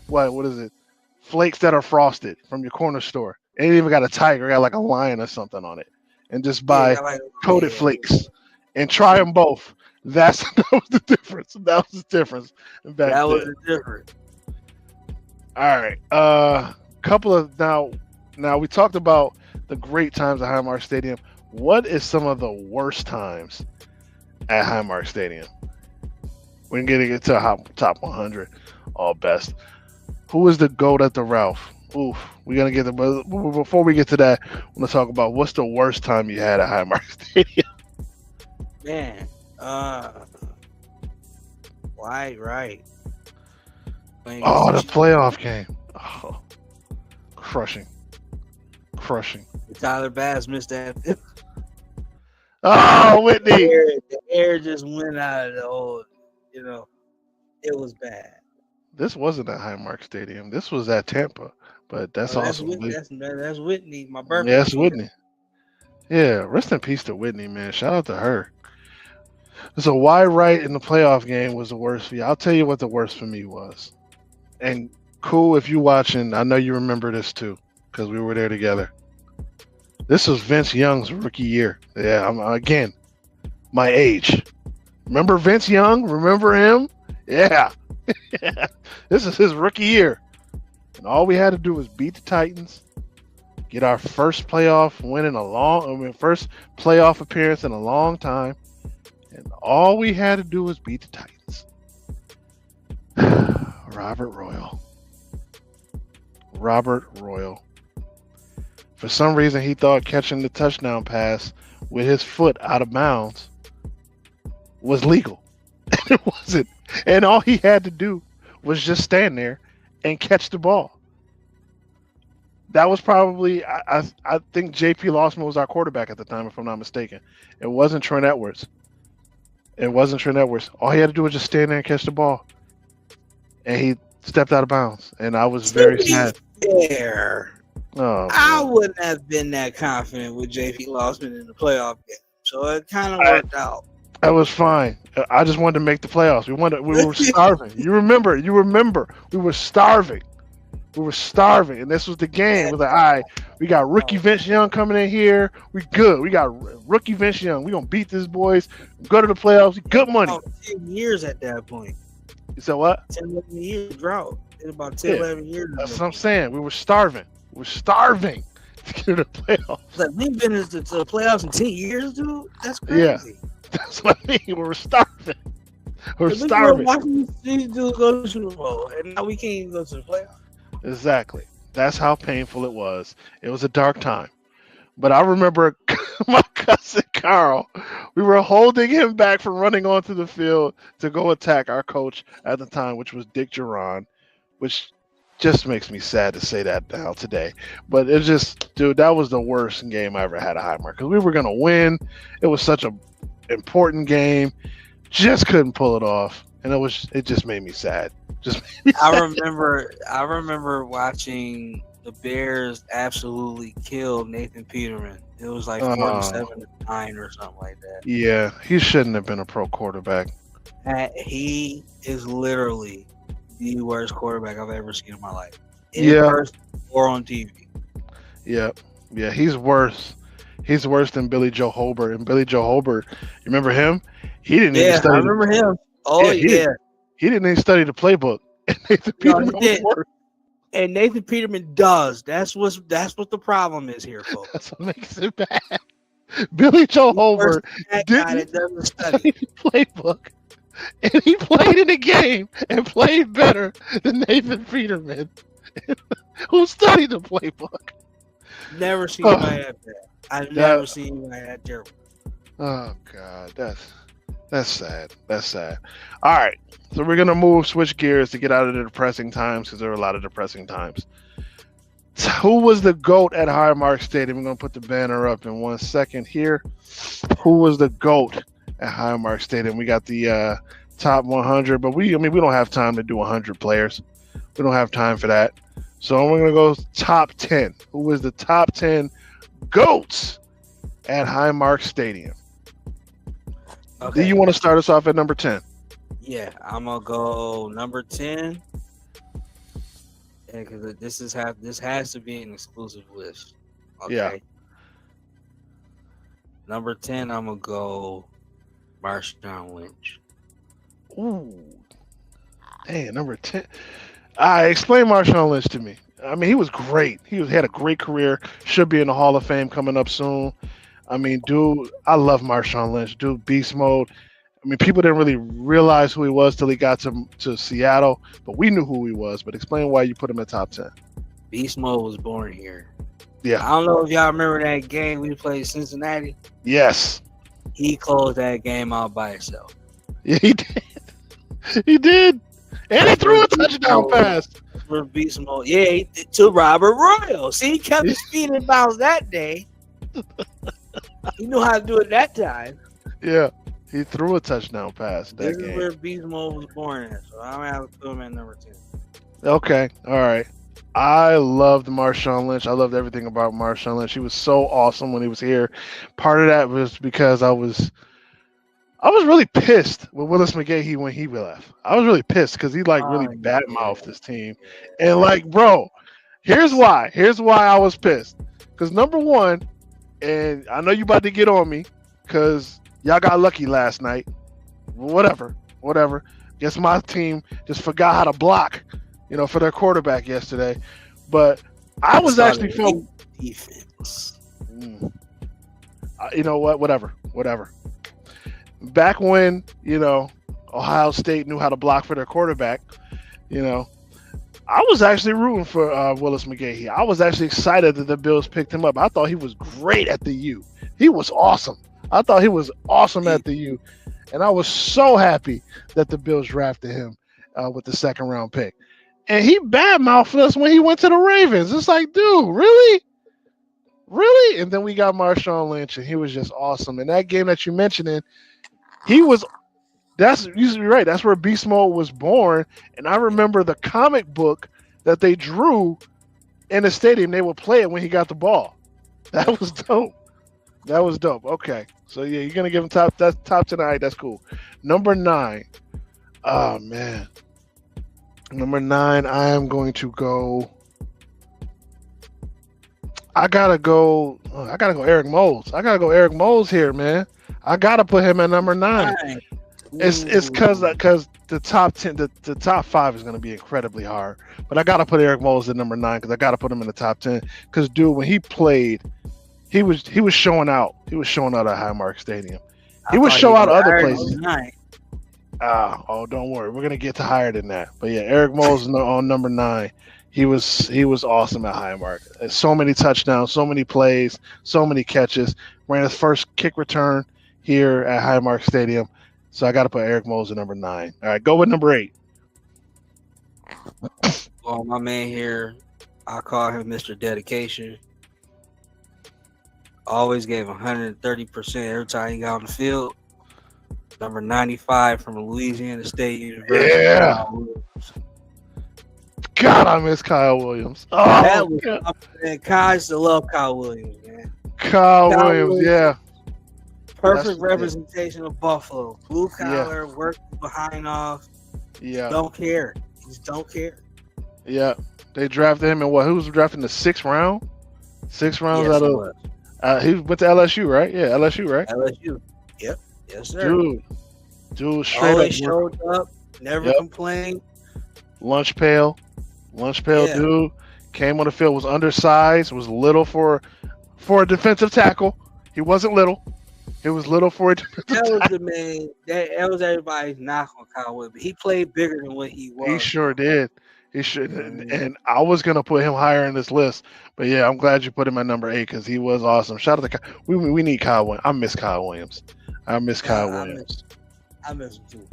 what is it? Flakes that are frosted from your corner store. It ain't even got a tiger, got like a lion or something on it. And just buy coated flakes and try them both. That was the difference. That was the difference. All right. Couple of now we talked about the great times at Highmark Stadium. What is some of the worst times at Highmark Stadium? We can get to top 100 all best. Who is the GOAT at the Ralph? Oof, we're gonna get the. Before we get to that, I want to talk about what's the worst time you had at Highmark Stadium. Man, right. Oh, the playoff game. Oh, crushing. Tyler Bass missed that. Oh, Whitney. The air just went out of the old. It was bad. This wasn't at Highmark Stadium. This was at Tampa. But that's awesome. That's Whitney, my birthday. Yeah, that's Whitney. Yeah, rest in peace to Whitney, man. Shout out to her. So why right in the playoff game was the worst for you? I'll tell you what the worst for me was. And cool, if you watching, I know you remember this too, because we were there together. This was Vince Young's rookie year. Yeah, again, my age. Remember Vince Young? Remember him? Yeah. This is his rookie year. And all we had to do was beat the Titans, get our first playoff win first playoff appearance in a long time. And all we had to do was beat the Titans. Robert Royal. For some reason, he thought catching the touchdown pass with his foot out of bounds was legal. It wasn't. And all he had to do was just stand there and catch the ball. That was probably I think J.P. Losman was our quarterback at the time, if I'm not mistaken. It wasn't Trent Edwards. It wasn't Trent Edwards. All he had to do was just stand there and catch the ball, and he stepped out of bounds, and I was very sad. Fair. Oh, I man. wouldn't have been that confident with JP Losman in the playoff game, so it kind of worked out. That was fine. I just wanted to make the playoffs. We were starving. You remember? We were starving. We were starving, and this was the game. It was like, all right, we got rookie Vince Young coming in here. We good. We got rookie Vince Young. We gonna beat these boys. Go to the playoffs. Good money. About 10 years at that point. You said what? 10, 11 years drought. It's about 10, 11 years. That's what I'm saying. We were starving. We're starving to get to the playoffs. Like, we've been to the playoffs in 10 years, dude. That's crazy. Yeah. That's what I mean. We were starving. We're Look, starving. watching these dudes go to the Super Bowl, and now we can't even go to the playoffs. Exactly. That's how painful it was. It was a dark time. But I remember my cousin Carl, we were holding him back from running onto the field to go attack our coach at the time, which was Dick Geron, which just makes me sad to say that now today. But it's just, dude, that was the worst game I ever had at Highmark because we were going to win. It was such an important game. Just couldn't pull it off. And it just made me sad. Just made me sad. I remember watching the Bears absolutely kill Nathan Peterman. It was like 47-9 or something like that. Yeah, he shouldn't have been a pro quarterback. He is literally the worst quarterback I've ever seen in my life. Yeah. Person or on TV. Yeah, he's worse. He's worse than Billy Joe Holbert. And Billy Joe Holbert, you remember him? He didn't even study. I remember him. Oh, yeah. He didn't even study the playbook. And Nathan Peterman was worse. And Nathan Peterman does. That's what the problem is here, folks. That's what makes it bad. Billy Joe Holbert didn't study the playbook. And he played in the game and played better than Nathan Peterman, who studied the playbook. Never seen anybody like that. I've never seen anybody that terrible. Oh God, that's sad. That's sad. All right, so we're gonna switch gears to get out of the depressing times because there were a lot of depressing times. So who was the GOAT at Highmark Stadium? We're gonna put the banner up in 1 second here. Who was the GOAT at Highmark Stadium? We got the top 100, but we don't have time to do 100 players. We don't have time for that. So we're gonna go top 10. Who was the top 10 GOATs at Highmark Stadium? Okay. Do you want to start us off at number 10? Yeah, I'm gonna go number 10. Yeah, because this has to be an exclusive list. Okay. Yeah. Number 10, I'm gonna go Marshawn Lynch. Ooh. Hey, number 10. Explain Marshawn Lynch to me. I mean, he was great. He had a great career. Should be in the Hall of Fame coming up soon. I mean, dude, I love Marshawn Lynch. Dude, beast mode. I mean, people didn't really realize who he was till he got to Seattle, but we knew who he was. But explain why you put him in top 10. Beast mode was born here. Yeah. I don't know if y'all remember that game we played Cincinnati. Yes. He closed that game out by himself. Yeah, he did. He did. And he threw a touchdown pass. For beast mode. Yeah, to Robert Royal. See, he kept his feet in bounds that day. He knew how to do it that time. Yeah. He threw a touchdown pass that This game. is where Beast Mode was born at, so I'm gonna have to put him at number 10. Okay, all right. I loved Marshawn Lynch. I loved everything about Marshawn Lynch. He was so awesome when he was here. Part of that was because I was really pissed with Willis McGahee when he left. I was really pissed because he really badmouthed this team. And bro, here's why. Here's why I was pissed. Because number one, and I know you about to get on me because y'all got lucky last night. Whatever. Guess my team just forgot how to block, for their quarterback yesterday. But I was actually felt defense. You know what? Whatever. Back when, Ohio State knew how to block for their quarterback, I was actually rooting for Willis McGahee. I was actually excited that the Bills picked him up. I thought he was great at the U. He was awesome. I thought he was awesome at the U. And I was so happy that the Bills drafted him with the second round pick. and he badmouthed us when he went to the Ravens. It's like, dude, really? Really? And then we got Marshawn Lynch, and he was just awesome. And that game that you mentioned, he was. That's usually right. That's where Beast Mode was born. And I remember the comic book that they drew in the stadium. They would play it when he got the ball. That was dope. That was dope. Okay, so yeah, you're gonna give him top. That's top tonight. That's cool. Number 9. Oh man. Number 9. I am going to go. I gotta go Eric Moles. I gotta go Eric Moles here, man. I gotta put him at number 9. It's because the top 10, the top 5 is gonna be incredibly hard. But I gotta put Eric Moles at number 9 because I gotta put him in the top 10. Because dude, when he played, he was showing out. He was showing out at Highmark Stadium. He would show out other places. Oh, don't worry. We're gonna get to higher than that. But yeah, Eric Moles is on number 9. He was awesome at Highmark. So many touchdowns, so many plays, so many catches. Ran his first kick return here at Highmark Stadium. So I got to put Eric Moles at number 9. All right, go with number 8. Well, my man here, I call him Mr. Dedication. Always gave 130% every time he got on the field. Number 95 from Louisiana State University. Yeah. God, I miss Kyle Williams. Oh, That was man. Kyle used to love Kyle Williams, man. Kyle Williams, yeah. Perfect representation of Buffalo. Blue collar, work behind off. Yeah. Don't care. Just don't care. Yeah. They drafted him in what? Who was drafted in the 6th round? 6 rounds out of. He went to LSU, right? Yeah, LSU, right? LSU. Yep. Yes, sir. Dude, straight always up showed up. Never complained. Lunch pail, dude. Came on the field, was undersized, was little for a defensive tackle. He wasn't little. It was little for a defensive tackle. That was the main. That was everybody's knock on Kyle Williams. He played bigger than what he was. He sure did. He should, and I was gonna put him higher in this list, but yeah, I'm glad you put him at number 8 because he was awesome. Shout out to Kyle. We need Kyle Williams. I miss Kyle Williams. I miss Williams. I miss him too.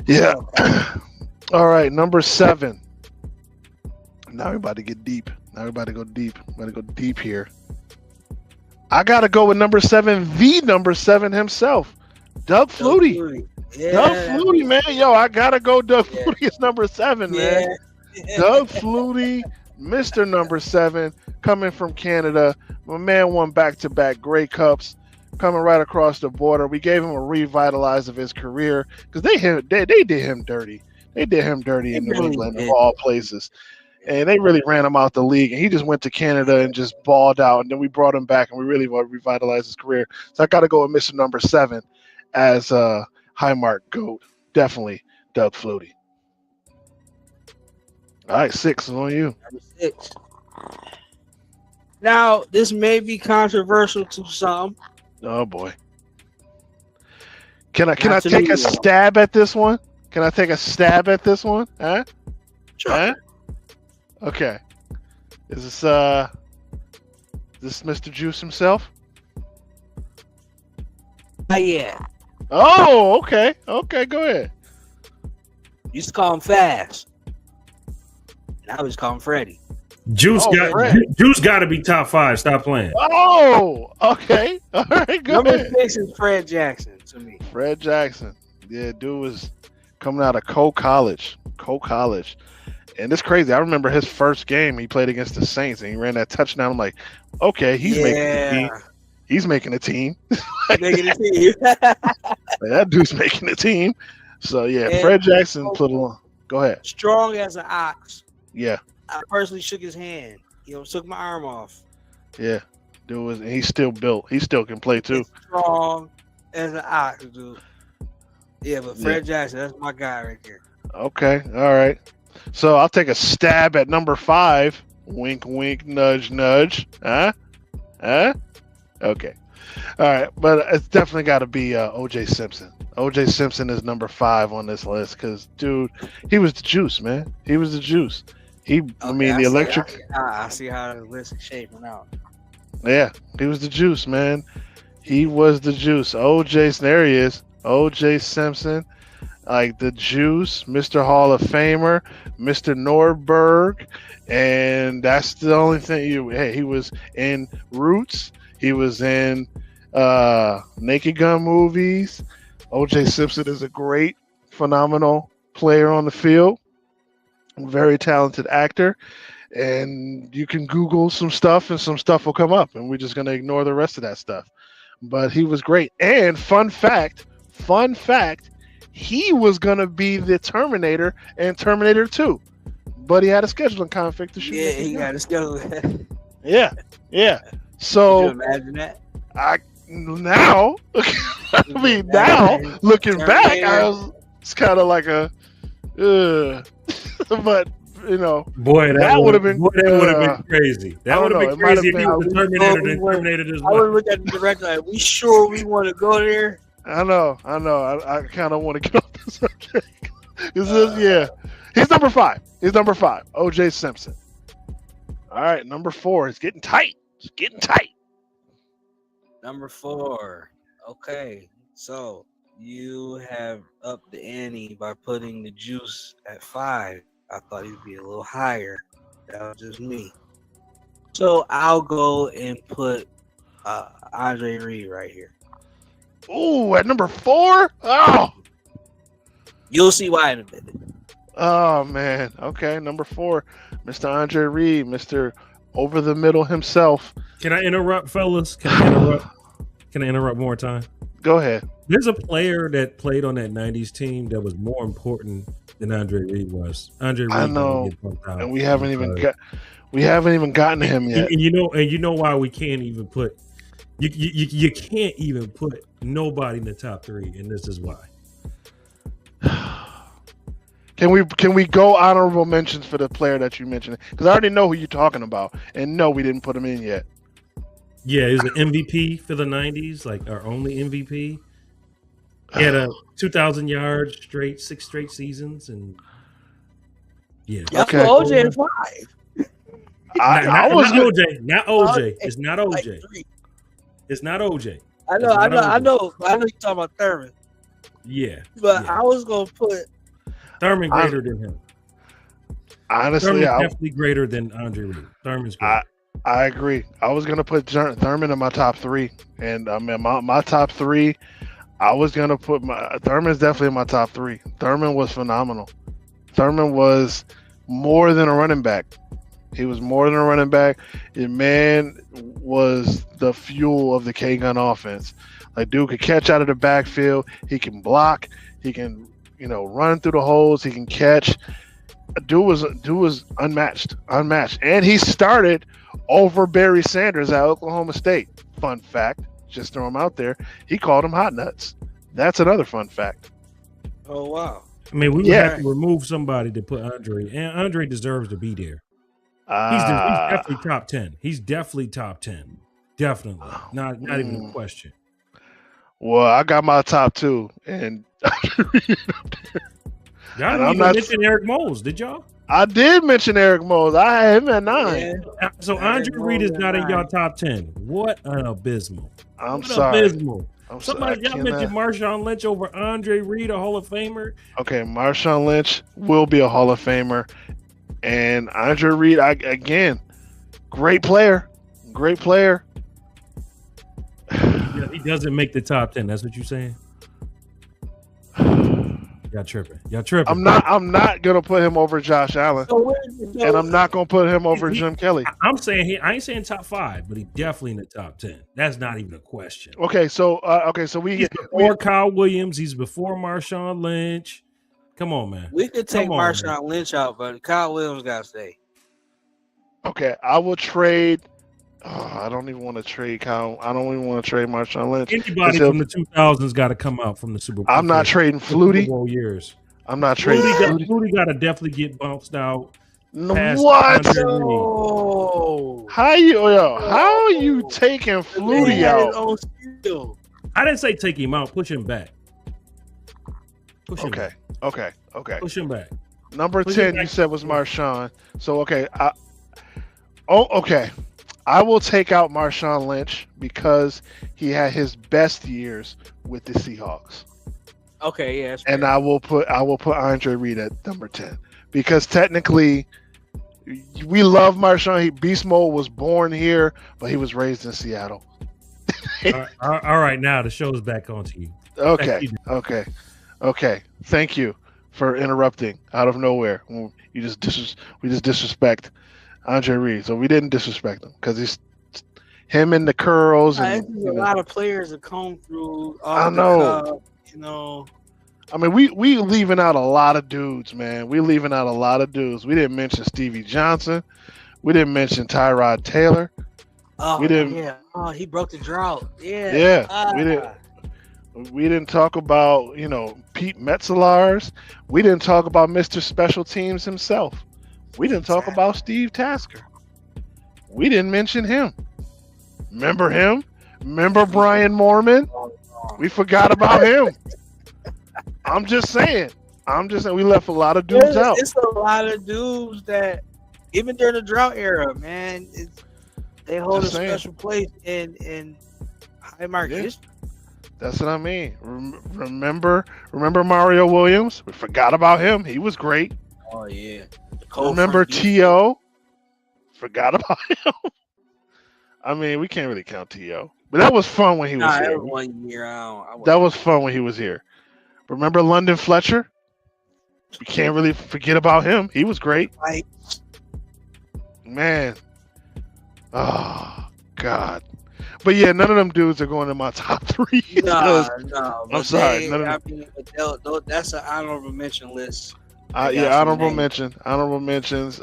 Yeah. All right, number 7. Now we're about to get deep. Now we're about to go deep. We're about to go deep here. I gotta go with number 7, the number 7 himself, Doug Flutie. Yeah. Doug Flutie, man. Yo, I gotta go. Doug Flutie is number 7, man. Doug Flutie, Mr. Number 7, coming from Canada. My man won back-to-back Grey Cups, coming right across the border. We gave him a revitalize of his career because they did him dirty. They did him dirty in New England, of all places. And they really ran him out the league. And he just went to Canada and just balled out. And then we brought him back, and we really want to revitalize his career. So I got to go with Mr. Number 7 as Highmark GOAT. Definitely Doug Flutie. All right, 6 is on you. Number 6. Now, this may be controversial to some. Oh boy. Can I take a stab at this one? Can I take a stab at this one? Huh? Sure. Huh? Okay. Is this Mr. Juice himself? Yeah. Oh, okay. Okay, go ahead. Used to call him Fast. Now we just call him Freddie. Juice got to be top 5. Stop playing. Oh, okay. All right, go Number ahead. 6 is Fred Jackson to me. Fred Jackson. Yeah, dude was coming out of Cole College. And it's crazy. I remember his first game he played against the Saints and he ran that touchdown. I'm like, okay, he's making the team. He's making a team. Making a team. That dude's making a team. So yeah, and Fred Jackson put along. Go ahead. Strong as an ox. Yeah. I personally shook his hand. Took my arm off. Yeah. Dude was, and he's still built. He still can play too. Strong as an ox, dude. Yeah, but Fred Jackson, that's my guy right there. Okay. All right. So I'll take a stab at number 5. Wink, wink, nudge, nudge. Huh? Okay. All right. But it's definitely got to be O.J. Simpson. O.J. Simpson is number 5 on this list because, dude, he was the juice, man. He was the juice. The electric. I see how the list is shaping out. Yeah. He was the juice, man. He was the juice. O.J. There he is. O.J. Simpson. like the Juice, Mr. Hall of Famer, Mr. Nordberg, and that's the only thing. He was in Roots. He was in Naked Gun movies. O.J. Simpson is a great, phenomenal player on the field. Very talented actor. And you can Google some stuff and some stuff will come up. And we're just going to ignore the rest of that stuff. But he was great. And fun fact, he was going to be the Terminator in Terminator 2. But he had a scheduling conflict to shoot. Yeah, he got a scheduling. Yeah. Could So you imagine that? now, looking back, it's kind of like a, but Boy, that would have been crazy. That I would don't have been know, it might crazy if have he been- was Terminated as I would well. look at the director like, we sure we want to go there? I know. I kind of want to get off the subject. He's number 5. O.J. Simpson. All right, number 4. It's getting tight. Number 4. Okay, so you have upped the ante by putting the Juice at 5. I thought he'd be a little higher. That was just me. So I'll go and put Andre Reed right here. Ooh, at number 4. You'll see why in a minute. Oh man. Okay, number 4, Mr. Andre Reed, Mr. Over the Middle himself. Can I interrupt, fellas? Can I interrupt one more time? Go ahead. There's a player that played on that 90s team that was more important than Andre Reed was. Andre Reed I know, didn't get bumped out and we haven't even because- gotten to him yet. And you know why we can't even put you can't even put nobody in the top 3, and this is why. Can we go honorable mentions for the player that you mentioned? Because I already know who you're talking about, and no, we didn't put him in yet. Yeah, he was an MVP for the 90s, like our only MVP. He had a 2,000 yards straight, 6 straight seasons, and yeah. Yeah, Okay. OJ at 5. I was not good. OJ, not OJ. It's not Like OJ. 3. It's not OJ. I know you're talking about Thurman. Yeah, But yeah. I was gonna put Thurman greater than him. Honestly, Thurman's I definitely greater than Andre Reed. Thurman's greater. I agree. I was gonna put Thurman in my top 3, and I mean my top 3. I was gonna put Thurman's definitely in my top 3. Thurman was phenomenal. Thurman was more than a running back. He was more than a running back. The man was the fuel of the K-Gun offense. Like, dude could catch out of the backfield. He can block. He can, run through the holes. He can catch. Dude was unmatched. And he started over Barry Sanders at Oklahoma State. Fun fact. Just throw him out there. He called him hot nuts. That's another fun fact. oh wow. I mean, we would Yeah. have to remove somebody to put Andre, and Andre deserves to be there. He's definitely top 10. He's definitely top 10. Definitely. Not even a question. Well, I got my top 2, and Y'all And didn't I'm even not- mention Eric Moles, did y'all? I did mention Eric Mose. I had him at 9. Yeah. So Eric Andre Reed is Moles not at in y'all 9. top 10. What an abysmal. I'm What sorry. abysmal. I'm Somebody sorry. I y'all mentioned cannot- Marshawn Lynch over Andre Reed, a Hall of Famer. Okay, Marshawn Lynch will be a Hall of Famer, and Andre Reed again, great player. Yeah, he doesn't make the top 10. That's what you're saying? Y'all tripping. I'm not gonna put him over Josh Allen, and I'm not gonna put him over Jim Kelly. I'm saying I ain't saying top 5, but he definitely in the top 10. That's not even a question. Okay, so we He's before Kyle Williams. He's before Marshawn Lynch. Come on, man. We could take Come on, Marshawn Lynch out, but Kyle Williams gotta stay. okay. I will trade. I don't even want to trade Kyle. I don't even want to trade Marshawn Lynch. Anybody from the 2000s got to come out from the Super Bowl. I'm not trading Flutie. Super Bowl years. I'm not trading Flutie. Flutie got to definitely get bounced out. past What? Andre Reed. Oh, How are you taking Flutie out? I didn't say take him out. Push him back. Push him Okay. back. Okay. Push him back. Number Push 10 it you back. said was Marshawn. So okay. Okay. I will take out Marshawn Lynch because he had his best years with the Seahawks. Okay, yeah. That's and fair. I will put Andre Reed at number 10 because technically we love Marshawn. Beast Mode was born here, but he was raised in Seattle. All right, now the show's back on to you. Okay. Thank you for interrupting out of nowhere. We just disrespect Andre Reed. So we didn't disrespect him because he's him and the curls and There's a lot of players that come through. I know. You know. I mean, we leaving out a lot of dudes, man. We leaving out a lot of dudes. We didn't mention Stevie Johnson. We didn't mention Tyrod Taylor. Oh, We didn't- Yeah. Oh, he broke the drought. Yeah. Yeah, we didn't. We didn't talk about, Pete Metzelaars. We didn't talk about Mr. Special Teams himself. We didn't talk about Steve Tasker. We didn't mention him. Remember him? Remember Brian Mormon? We forgot about him. I'm just saying. We left a lot of dudes out. It's a lot of dudes that, even during the drought era, man, they hold Just a saying. special place in high mark Yeah. history. That's what I mean. Remember Mario Williams? We forgot about him. He was great. Oh yeah. Remember T.O.? Forgot about him. I mean, we can't really count T.O. But that was fun when he was here. Every 1 year. That was fun when he was here. Remember London Fletcher? We can't really forget about him. He was great. Like, Man. Oh, God. But yeah, none of them dudes are going in my top 3. no. I'm sorry. That's an honorable mention list. Yeah, honorable mentions.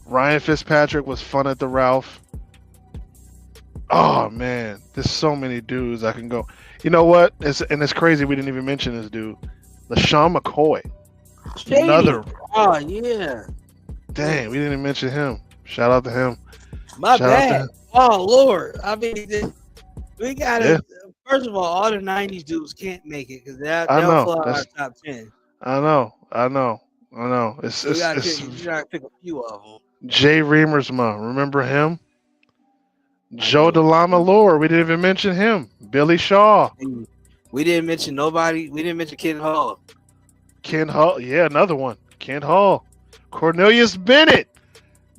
Ryan Fitzpatrick was fun at the Ralph. Oh man, there's so many dudes I can go. You know what? It's crazy we didn't even mention this dude, LaShawn McCoy. Shady. Another. Oh yeah. Dang, we didn't even mention him. Shout out to him. My Shout out to bad. him. Oh Lord. I mean, we got to. Yeah. First of all the '90s dudes can't make it because they'll I know. fly our That's- top 10. I know. It's You gotta pick a few of them. Jay Reamersma. Remember him? Joe DeLama Lore. We didn't even mention him. Billy Shaw. We didn't mention nobody. We didn't mention Ken Hall. Ken Hall. Yeah, another one. Ken Hall. Cornelius Bennett.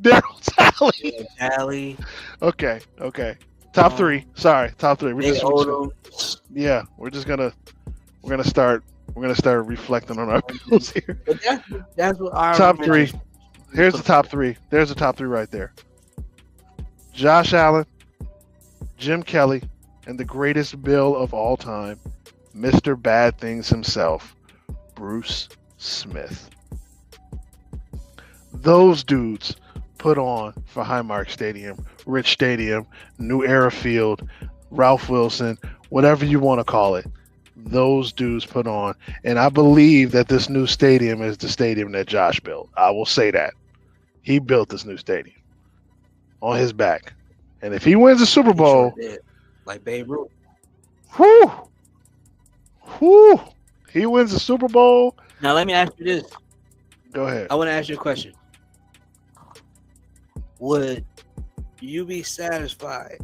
Daryl Talley. Tally. Okay. Top 3. Sorry, top 3. They Odom. Yeah, we're gonna start reflecting on our bills here. But that's what our Top 3. Here's the top 3. There's the top 3 right there. Josh Allen, Jim Kelly, and the greatest Bill of all time, Mr. Bad Things himself, Bruce Smith. Those dudes put on for Highmark Stadium, Rich Stadium, New Era Field, Ralph Wilson, whatever you want to call it. Those dudes put on. And I believe that this new stadium is the stadium that Josh built. I will say that. He built this new stadium on his back. And if he wins the Super Bowl, Like Babe Ruth. whoo, he wins the Super Bowl. Now let me ask you this. Go ahead. I want to ask you a question. Would you be satisfied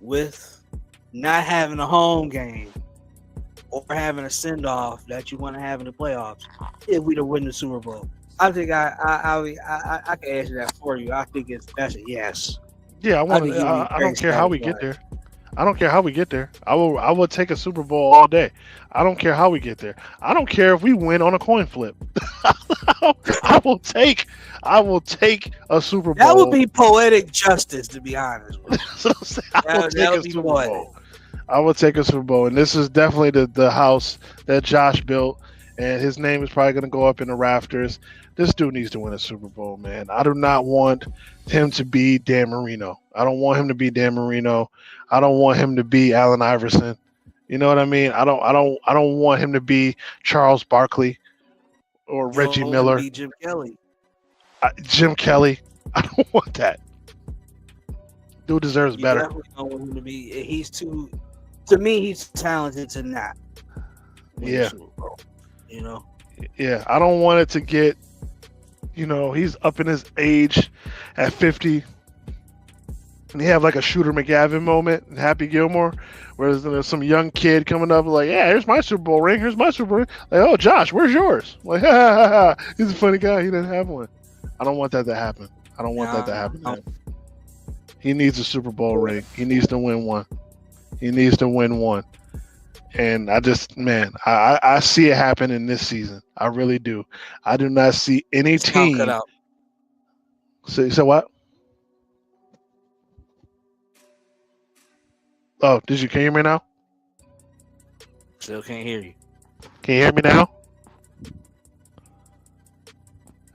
with not having a home game or having a send off that you want to have in the playoffs if we to win the Super Bowl? I think I can answer that for you. I think that's a yes. Yeah, I think you'd be don't very care how we get satisfied. there. I don't care how we get there. I will take a Super Bowl all day. I don't care how we get there. I don't care if we win on a coin flip. I will take a Super Bowl. That would be poetic justice, to be honest with you. So I will That take would a be Super poetic. Bowl. I will take a Super Bowl, and this is definitely the house that Josh built, and his name is probably going to go up in the rafters. This dude needs to win a Super Bowl, man. I do not want him to be Dan Marino. I don't want him to be Dan Marino. I don't want him to be Allen Iverson. You know what I mean? I don't want him to be Charles Barkley or Reggie Miller. Be Jim Kelly. Jim Kelly. I don't want that. Dude deserves You better. definitely don't want him to be. He's too. To me, he's talented to not. win the Yeah. Super Bowl, you know. Yeah, I don't want it to get, he's up in his age at 50. and he have like a Shooter McGavin moment in Happy Gilmore, where there's some young kid coming up like, yeah, here's my Super Bowl ring. Here's my Super Bowl ring. Like, oh, Josh, where's yours? Like, ha, ha, ha. He's a funny guy. He didn't have one. I don't want that to happen. I don't want that to happen. Man. He needs a Super Bowl ring. He needs to win one. He needs to win one. And I just, man, I see it happen in this season. I really do. I do not see any team. Cut out. So what? Oh, can you hear me now? Still can't hear you. Can you hear me now?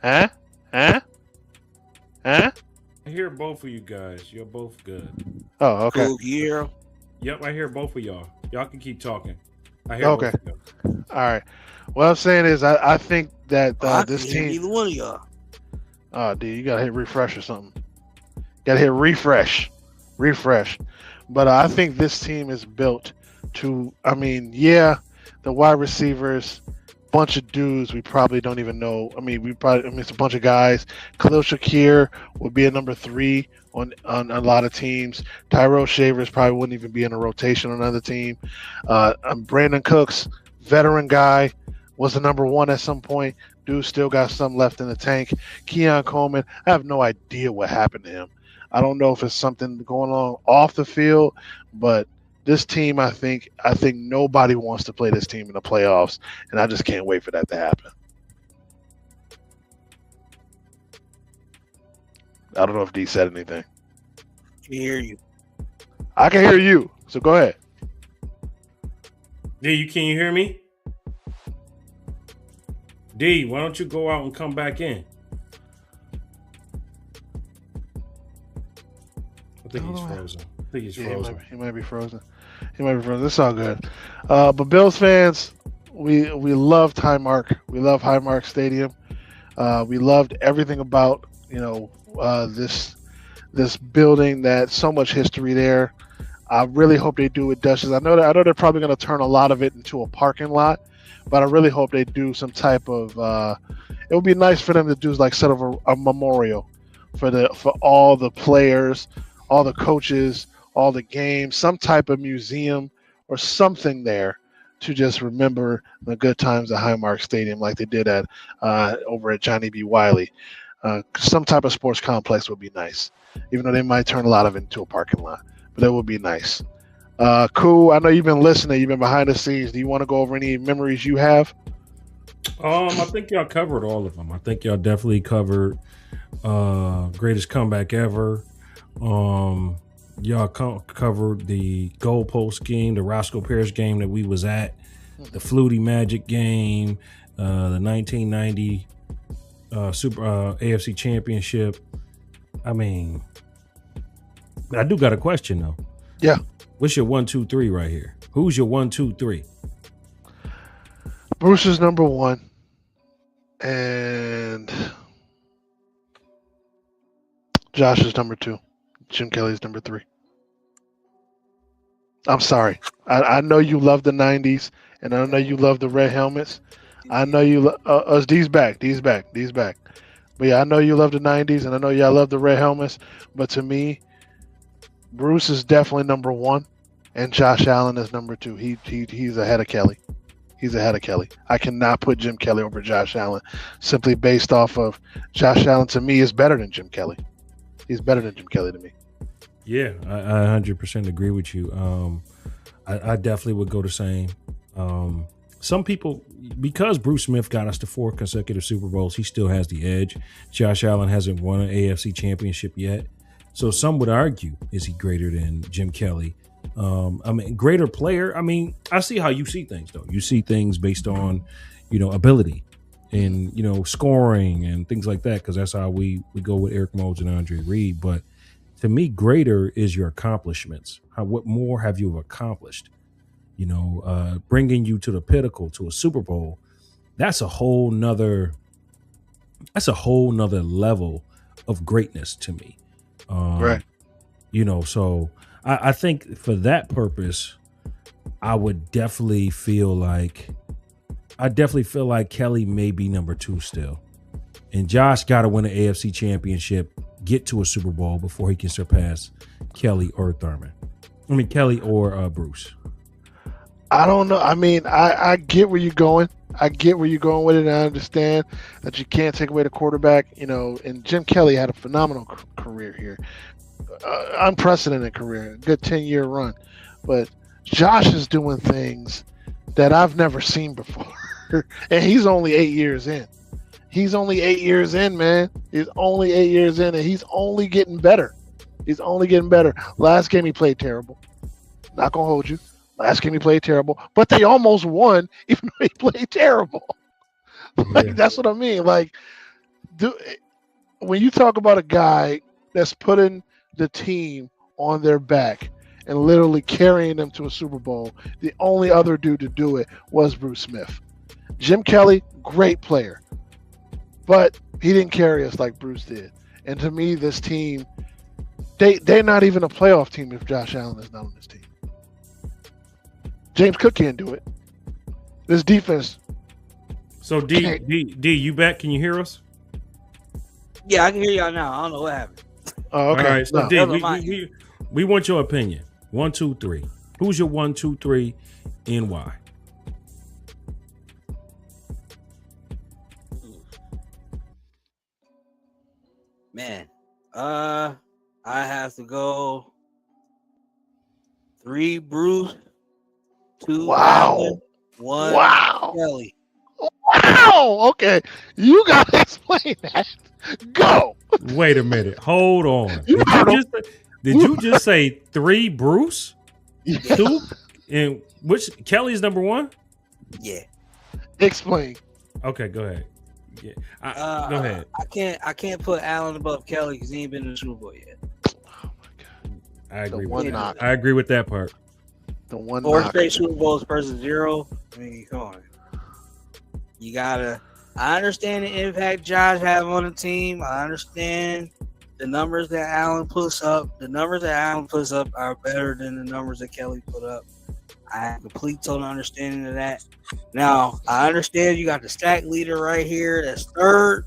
Huh? I hear both of you guys. You're both good. Oh, okay. Cool, you hear him? Yep, I hear both of y'all. Y'all can keep talking. I hear Okay. both of y'all. All right. What I'm saying is, I think that I this can't hear team. Neither one of y'all. Oh, dude, you gotta hit refresh or something. Gotta hit refresh. But I think this team is built to. I mean, yeah, the wide receivers, bunch of dudes we probably don't even know. I mean, it's a bunch of guys. Khalil Shakir would be a number 3 on a lot of teams. Tyrell Shavers probably wouldn't even be in a rotation on another team. Brandon Cooks, veteran guy, was the number 1 at some point. Dude still got some left in the tank. Keon Coleman, I have no idea what happened to him. I don't know if it's something going on off the field, but this team, I think nobody wants to play this team in the playoffs, and I just can't wait for that to happen. I don't know if D said anything. Can hear you. I can hear you, so go ahead. D, can you hear me? D, why don't you go out and come back in? I think he's frozen. He might be frozen. It's all good. But Bills fans, we loved Highmark. We love Highmark Stadium. We loved everything about this building. That so much history there. I really hope they do it justice. I know they're probably going to turn a lot of it into a parking lot, but I really hope they do some type of. It would be nice for them to do like sort of a memorial for all the players, all the coaches, all the games, some type of museum or something there to just remember the good times at Highmark Stadium, like they did at over at Johnny B. Wiley. Some type of sports complex would be nice, even though they might turn a lot of it into a parking lot. But that would be nice. Cool. I know you've been listening. You've been behind the scenes. Do you want to go over any memories you have? I think y'all covered all of them. I think y'all definitely covered greatest comeback ever. Y'all covered the goalpost game, the Roscoe Parrish game that we was at, the Flutie Magic game, the 1990 Super AFC Championship. I mean, I do got a question though. Yeah. What's your 1, 2, 3 right here? Who's your 1, 2, 3? Bruce is number 1, and Josh is number 2. Jim Kelly's number 3. I'm sorry. I know you love the 90s, and I know you love the red helmets. I know you D's back. But yeah, I know you love the 90s, and I know y'all love the red helmets. But to me, Bruce is definitely number 1, and Josh Allen is number 2. He's ahead of Kelly. I cannot put Jim Kelly over Josh Allen simply based off of Josh Allen. To me, is better than Jim Kelly. He's better than Jim Kelly to me. Yeah, I 100% agree with you. I definitely would go the same. Some people, because Bruce Smith got us to 4 consecutive Super Bowls, he still has the edge. Josh Allen hasn't won an AFC championship yet. So some would argue, is he greater than Jim Kelly? I mean, greater player. I mean, I see how you see things, though. You see things based on, ability and, scoring and things like that, because that's how we go with Eric Moulds and Andre Reed. But to me, greater is your accomplishments. What more have you accomplished? Bringing you to the pinnacle, to a Super Bowl, that's a whole nother level of greatness to me. Right. So I think for that purpose, I would definitely feel like Kelly may be number 2 still. And Josh got to win an AFC championship, get to a Super Bowl before he can surpass Kelly or Thurman? I mean, Kelly or Bruce. I don't know. I mean, I get where you're going. I get where you're going with it. And I understand that you can't take away the quarterback. You know, and Jim Kelly had a phenomenal career here, unprecedented career, good 10-year run. But Josh is doing things that I've never seen before, and he's only 8 years in. He's only 8 years in, man. He's only 8 years in, and he's only getting better. He's only getting better. Last game he played terrible. Not gonna hold you. Last game he played terrible, but they almost won even though he played terrible. Like, that's what I mean. Like, when you talk about a guy that's putting the team on their back and literally carrying them to a Super Bowl, the only other dude to do it was Bruce Smith. Jim Kelly, great player, but he didn't carry us like Bruce did. And to me, this team, they're not even a playoff team if Josh Allen is not on this team. James Cook can't do it. This defense. So D, you back? Can you hear us? Yeah, I can hear y'all now. I don't know what happened. Oh, okay. All right. So No. D, we want your opinion. 1, 2, 3. Who's your 1, 2, 3, and why? Man, I have to go 3 Bruce, 2 Wow. Allen, 1 Wow. Kelly. Wow. Okay. You got to explain that. Go. Wait a minute. Hold on. You heard him. Did you just say 3 Bruce? Yeah. 2? And which Kelly's number 1? Yeah. Explain. Okay, go ahead. Yeah. Go ahead. I can't put Allen above Kelly because he ain't been in the Super Bowl yet. I agree The with one that. knock. I agree with that part. The one 4 knock. straight Super Bowls versus 0. I mean, come on. You gotta. I understand the impact Josh have on the team. I understand the numbers that Allen puts up. The numbers that Allen puts up are better than the numbers that Kelly put up. I have complete total understanding of that. Now, I understand you got the stack leader right here that's third.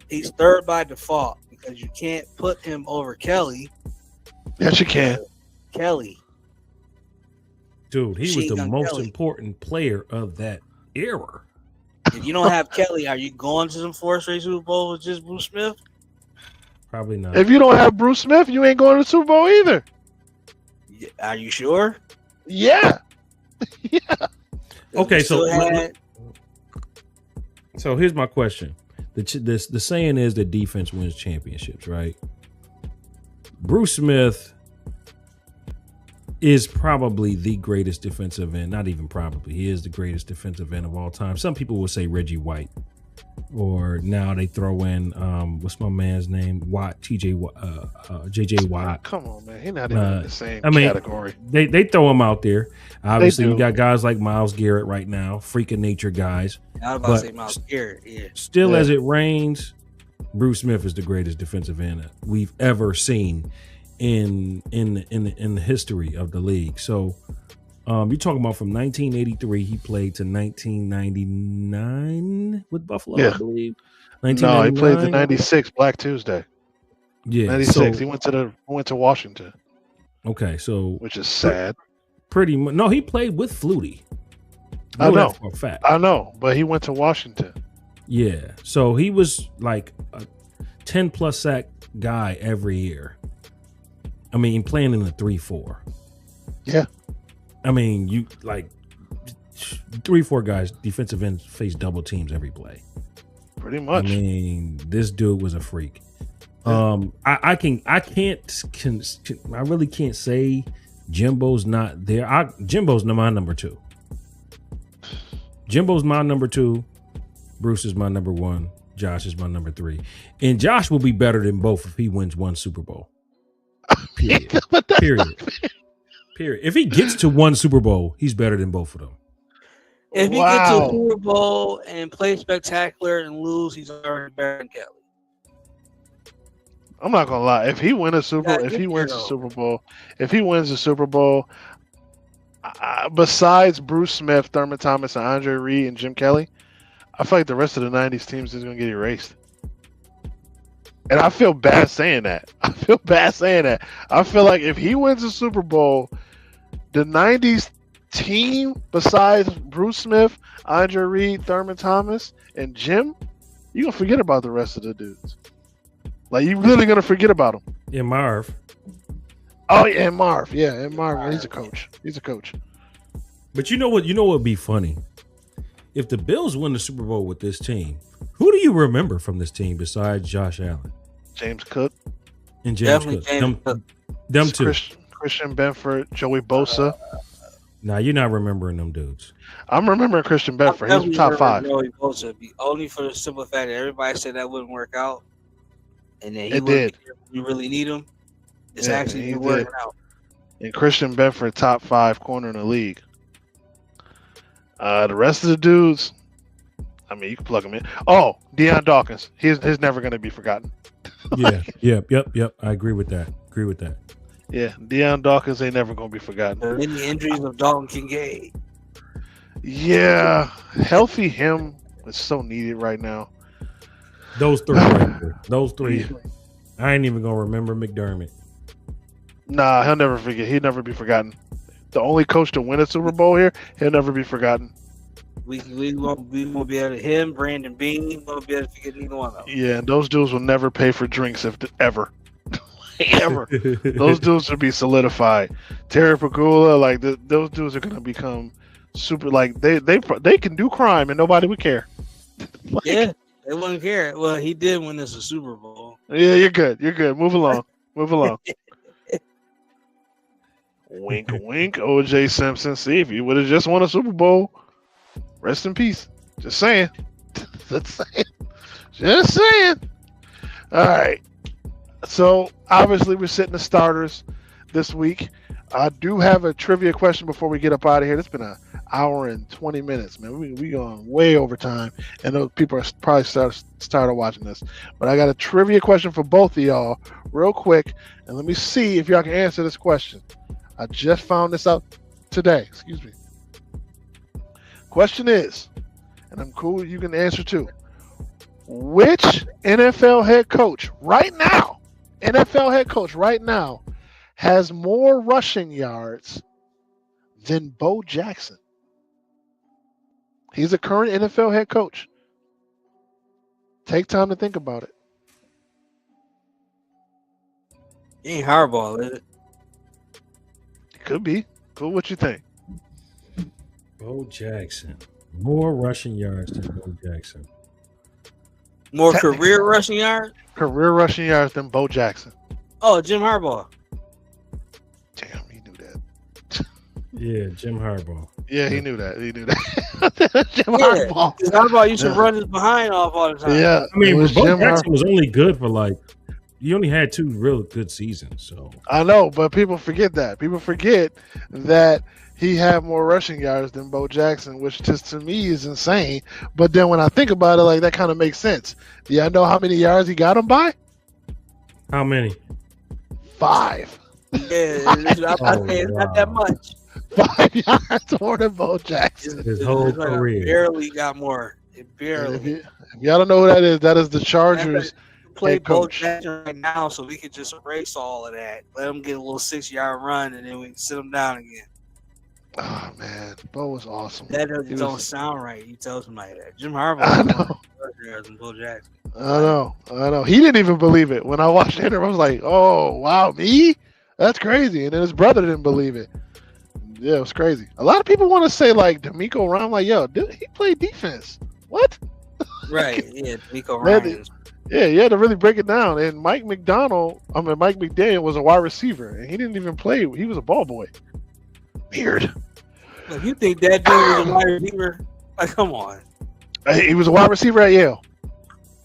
He's third by default because you can't put him over Kelly. Yes, you can. Kelly. Dude, he was Machine the Gun most Kelly. important player of that era. If you don't have Kelly, are you going to some 4 straight Super Bowl with just Bruce Smith? Probably not. If you don't have Bruce Smith, you ain't going to the Super Bowl either. Are you sure? Yeah. Okay, You so still had- So here's my question. The saying is that defense wins championships, right? Bruce Smith is probably the greatest defensive end. Not even probably. He is the greatest defensive end of all time. Some people will say Reggie White. Or now they throw in what's my man's name? Watt, JJ Watt. Come on, man. He's not even in the same I mean, category. They throw him out there. Obviously, They we do. got guys like Myles Garrett right now, freak of nature guys. I was about but- to say Myles Garrett. Yeah. Still, Yeah. as it rains, Bruce Smith is the greatest defensive end we've ever seen in the history of the league. So, you're talking about from 1983, he played to 1999 with Buffalo, Yeah. I believe. No, he 1999? played the '96 Black Tuesday. Yeah, '96. so- He went to Washington, okay, so which is sad. pretty much. No, he played with Flutie. I know. that for a fact. I know, but he went to Washington. Yeah. So he was like a 10 plus sack guy every year. I mean, playing in the 3-4. Yeah. I mean, you like 3-4 guys, defensive ends face double teams every play. Pretty much. I mean, this dude was a freak. Yeah. I really can't say Jimbo's not there. Jimbo's my number 2. Jimbo's my number 2. Bruce is my number 1. Josh is my number 3. And Josh will be better than both if he wins 1 Super Bowl. Period. But that's Period. not fair. Period. If he gets to 1 Super Bowl, he's better than both of them. If he gets to Wow. a Super Bowl and play spectacular and lose, he's already better than Kelly. I'm not gonna lie. If he wins a Super Bowl, besides Bruce Smith, Thurman Thomas, and Andre Reed and Jim Kelly, I feel like the rest of the '90s teams is gonna get erased. And I feel bad saying that. I feel feel bad saying that. I feel like if he wins the Super Bowl, the '90s team, besides Bruce Smith, Andre Reed, Thurman Thomas, and Jim, you gonna forget about the rest of the dudes. Like you really gonna forget about them. Yeah, Marv. Oh yeah, and Marv. Yeah, and Marv. He's a coach. He's a coach. But you know what? You know what would be funny? If the Bills win the Super Bowl with this team, who do you remember from this team besides Josh Allen James Cook, and James Definitely Cook? James Cook. Them two. Christian Benford, Joey Bosa. Nah, you're not remembering them dudes. I'm remembering Christian Benford. He was top 5. Joey Bosa, only for the simple fact that everybody said that wouldn't work out, and then he It wouldn't did. be here when you really need him. It's Yeah, actually he been did. working out. And Christian Benford, top 5 corner in the league. The rest of the dudes, I mean, you can plug them in. Oh, Deion Dawkins. He's never going to be forgotten. Yeah, yep. I agree with that. Yeah, Deion Dawkins ain't never going to be forgotten. The many injuries of Dalton Kincaid. Yeah, healthy him is so needed right now. Those three. Right there. Those three. I ain't even gonna remember McDermott. Nah, he'll never forget. He'll never be forgotten. The only coach to win a Super Bowl here, he'll never be forgotten. We won't be able to him, Brandon Bean. We won't be able to forget neither one of them. Yeah, and those dudes will never pay for drinks ever. Ever. Those dudes will be solidified. Terry Pagula, like those dudes are gonna become super. Like they can do crime and nobody would care. Like, Yeah, they wouldn't care. Well, he did win us a Super Bowl. yeah, you're good. You're good. Move along. Move along. Wink, wink. OJ Simpson. See, if you would have just won a Super Bowl, rest in peace. Just saying. Just saying. Just saying. All right. So obviously we're sitting the starters this week. I do have a trivia question before we get up out of here. It's been an hour and 20 minutes, man. We going way over time, and those people are probably started watching this. But I got a trivia question for both of y'all, real quick, and let me see if y'all can answer this question. I just found this out today. Excuse me. Question is, and I'm cool. You can answer too. Which NFL head coach right now? NFL head coach right now has more rushing yards than Bo Jackson. He's a current NFL head coach. Take time to think about it. He ain't Harbaugh, is it? Could be. Cool. What you think? Bo Jackson. More rushing yards than Bo Jackson. More career rushing yards? Career rushing yards than Bo Jackson. Oh, Jim Harbaugh. Damn, he knew that. Yeah, Jim Harbaugh. Yeah, he knew that. He knew that. Jim Harbaugh. Because Harbaugh used to run his behind off all the time. Yeah, I mean, it was Bo Jim Jackson Harbaugh. was only good for like, he only had 2 real good seasons. So I know, but people forget that. People forget that he had more rushing yards than Bo Jackson, which just to me is insane. But then when I think about it, like that kind of makes sense. Do y'all know how many yards he got him by? how many? 5. Yeah, it's not that much. 5 yards more than Bo Jackson. His whole It's like career. Barely got more. It If, barely. you, if y'all don't know who that is the Chargers. Play head Bo coach. Jackson right now, so we could just erase all of that. Let him get a little 6-yard run, and then we can sit him down again. Oh man, Bo was awesome. That He don't was- sound right. You tell somebody that. Jim Harbaugh. I know. Than Bo Jackson. I know. He didn't even believe it. When I watched it, I was like, oh, wow, me? That's crazy. And then his brother didn't believe it. Yeah, it was crazy. A lot of people want to say, like, D'Amico Ryan, like, yo, dude, he played defense. What? Right. Yeah. Nico Man, Ryan. Yeah, you had to really break it down. And Mike McDaniel was a wide receiver, and he didn't even play. He was a ball boy. Weird. Look, you think that dude was a wide receiver? Like, come on. He was a wide receiver at Yale.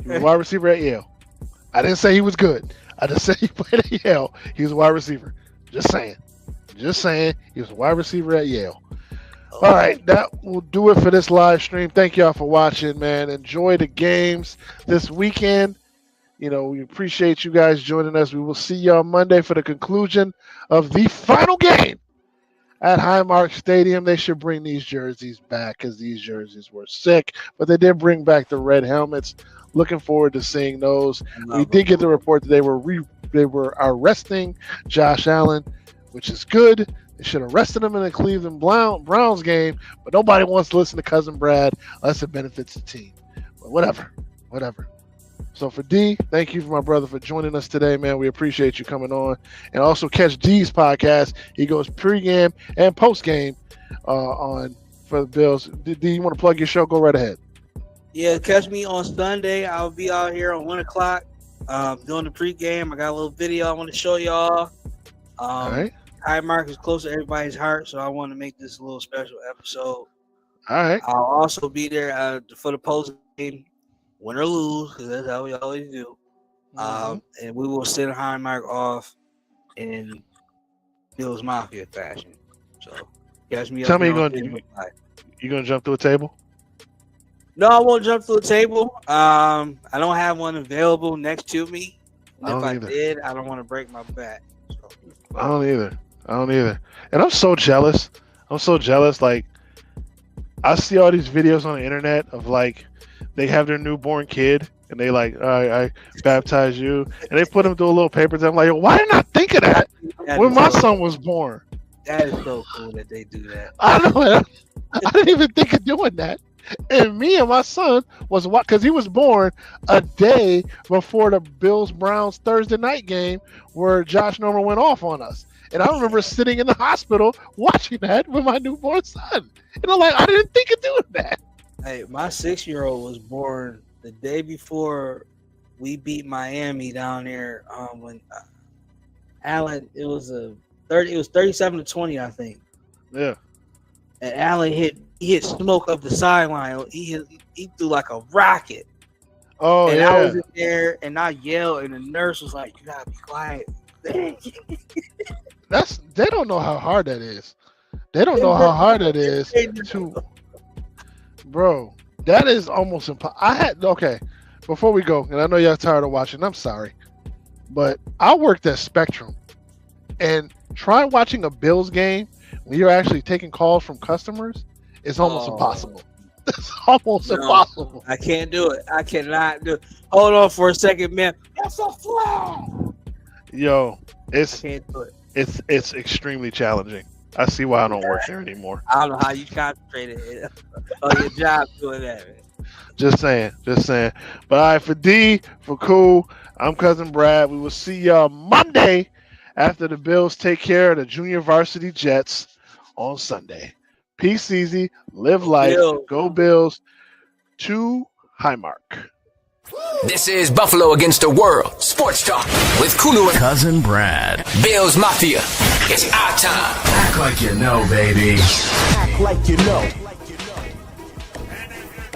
He was a wide receiver at Yale. I didn't say he was good. I just said he played at Yale. He was a wide receiver. Just saying. He was a wide receiver at Yale. All right, that will do it for this live stream. Thank y'all for watching, man. Enjoy the games this weekend. You know, we appreciate you guys joining us. We will see y'all Monday for the conclusion of the final game at Highmark Stadium. They should bring these jerseys back because these jerseys were sick, but they did bring back the red helmets. Looking forward to seeing those. We did get the report that they were they were arresting Josh Allen, which is good. They should have arrested him in the Cleveland Browns game, but nobody wants to listen to Cousin Brad unless it benefits the team. But whatever. So for D, thank you for my brother for joining us today, man. We appreciate you coming on. And also catch D's podcast. He goes pregame and postgame on for the Bills. D, you want to plug your show? Go right ahead. Yeah, catch me on Sunday. I'll be out here on 1 o'clock doing the pregame. I got a little video I want to show y'all. All right. Highmark is close to everybody's heart, so I want to make this a little special episode. All right. I'll also be there for the postgame, win or lose, because that's how we always do. And we will send Highmark off in Bills Mafia fashion. So catch me. Tell me you gonna jump through a table? No, I won't jump through a table. I don't have one available next to me. And if I did, I don't want to break my back. So. I don't either. And I'm so jealous. Like, I see all these videos on the internet of like they have their newborn kid and they like, all right, I baptize you, and they put him through a little paper test. I'm like, why didn't I think of that when my son was born? That is so cool that they do that. I know. I didn't even think of doing that. And me and my son was because he was born a day before the Bills-Browns Thursday night game where Josh Norman went off on us. And I remember sitting in the hospital watching that with my newborn son. And I'm like, I didn't think of doing that. Hey, my 6-year-old was born the day before we beat Miami down there. When Allen, it was 37-20, I think. Yeah. And Allen hit smoke up the sideline. He threw like a rocket. Oh, and yeah. I was in there and I yelled, and the nurse was like, "You gotta be quiet." They don't know how hard that is. They don't know how hard that is to, bro. That is almost impossible. Okay, before we go, and I know y'all tired of watching. I'm sorry, but I worked at Spectrum, and try watching a Bills game when you're actually taking calls from customers. It's almost impossible. It's almost impossible. I can't do it. I cannot do it. Hold on for a second, man. That's a flag. Yo, I can't do it. It's extremely challenging. I see why I don't work there anymore. I don't know how you concentrated on your job doing that, man. Just saying. But all right, for D, for Cool, I'm Cousin Brad. We will see y'all Monday after the Bills take care of the junior varsity Jets on Sunday. Peace easy, live life, go Bills, to Highmark. This is Buffalo Against the World Sports Talk with Kulu and Cousin Brad. Bills Mafia. It's our time. Act like you know, baby. Act like you know.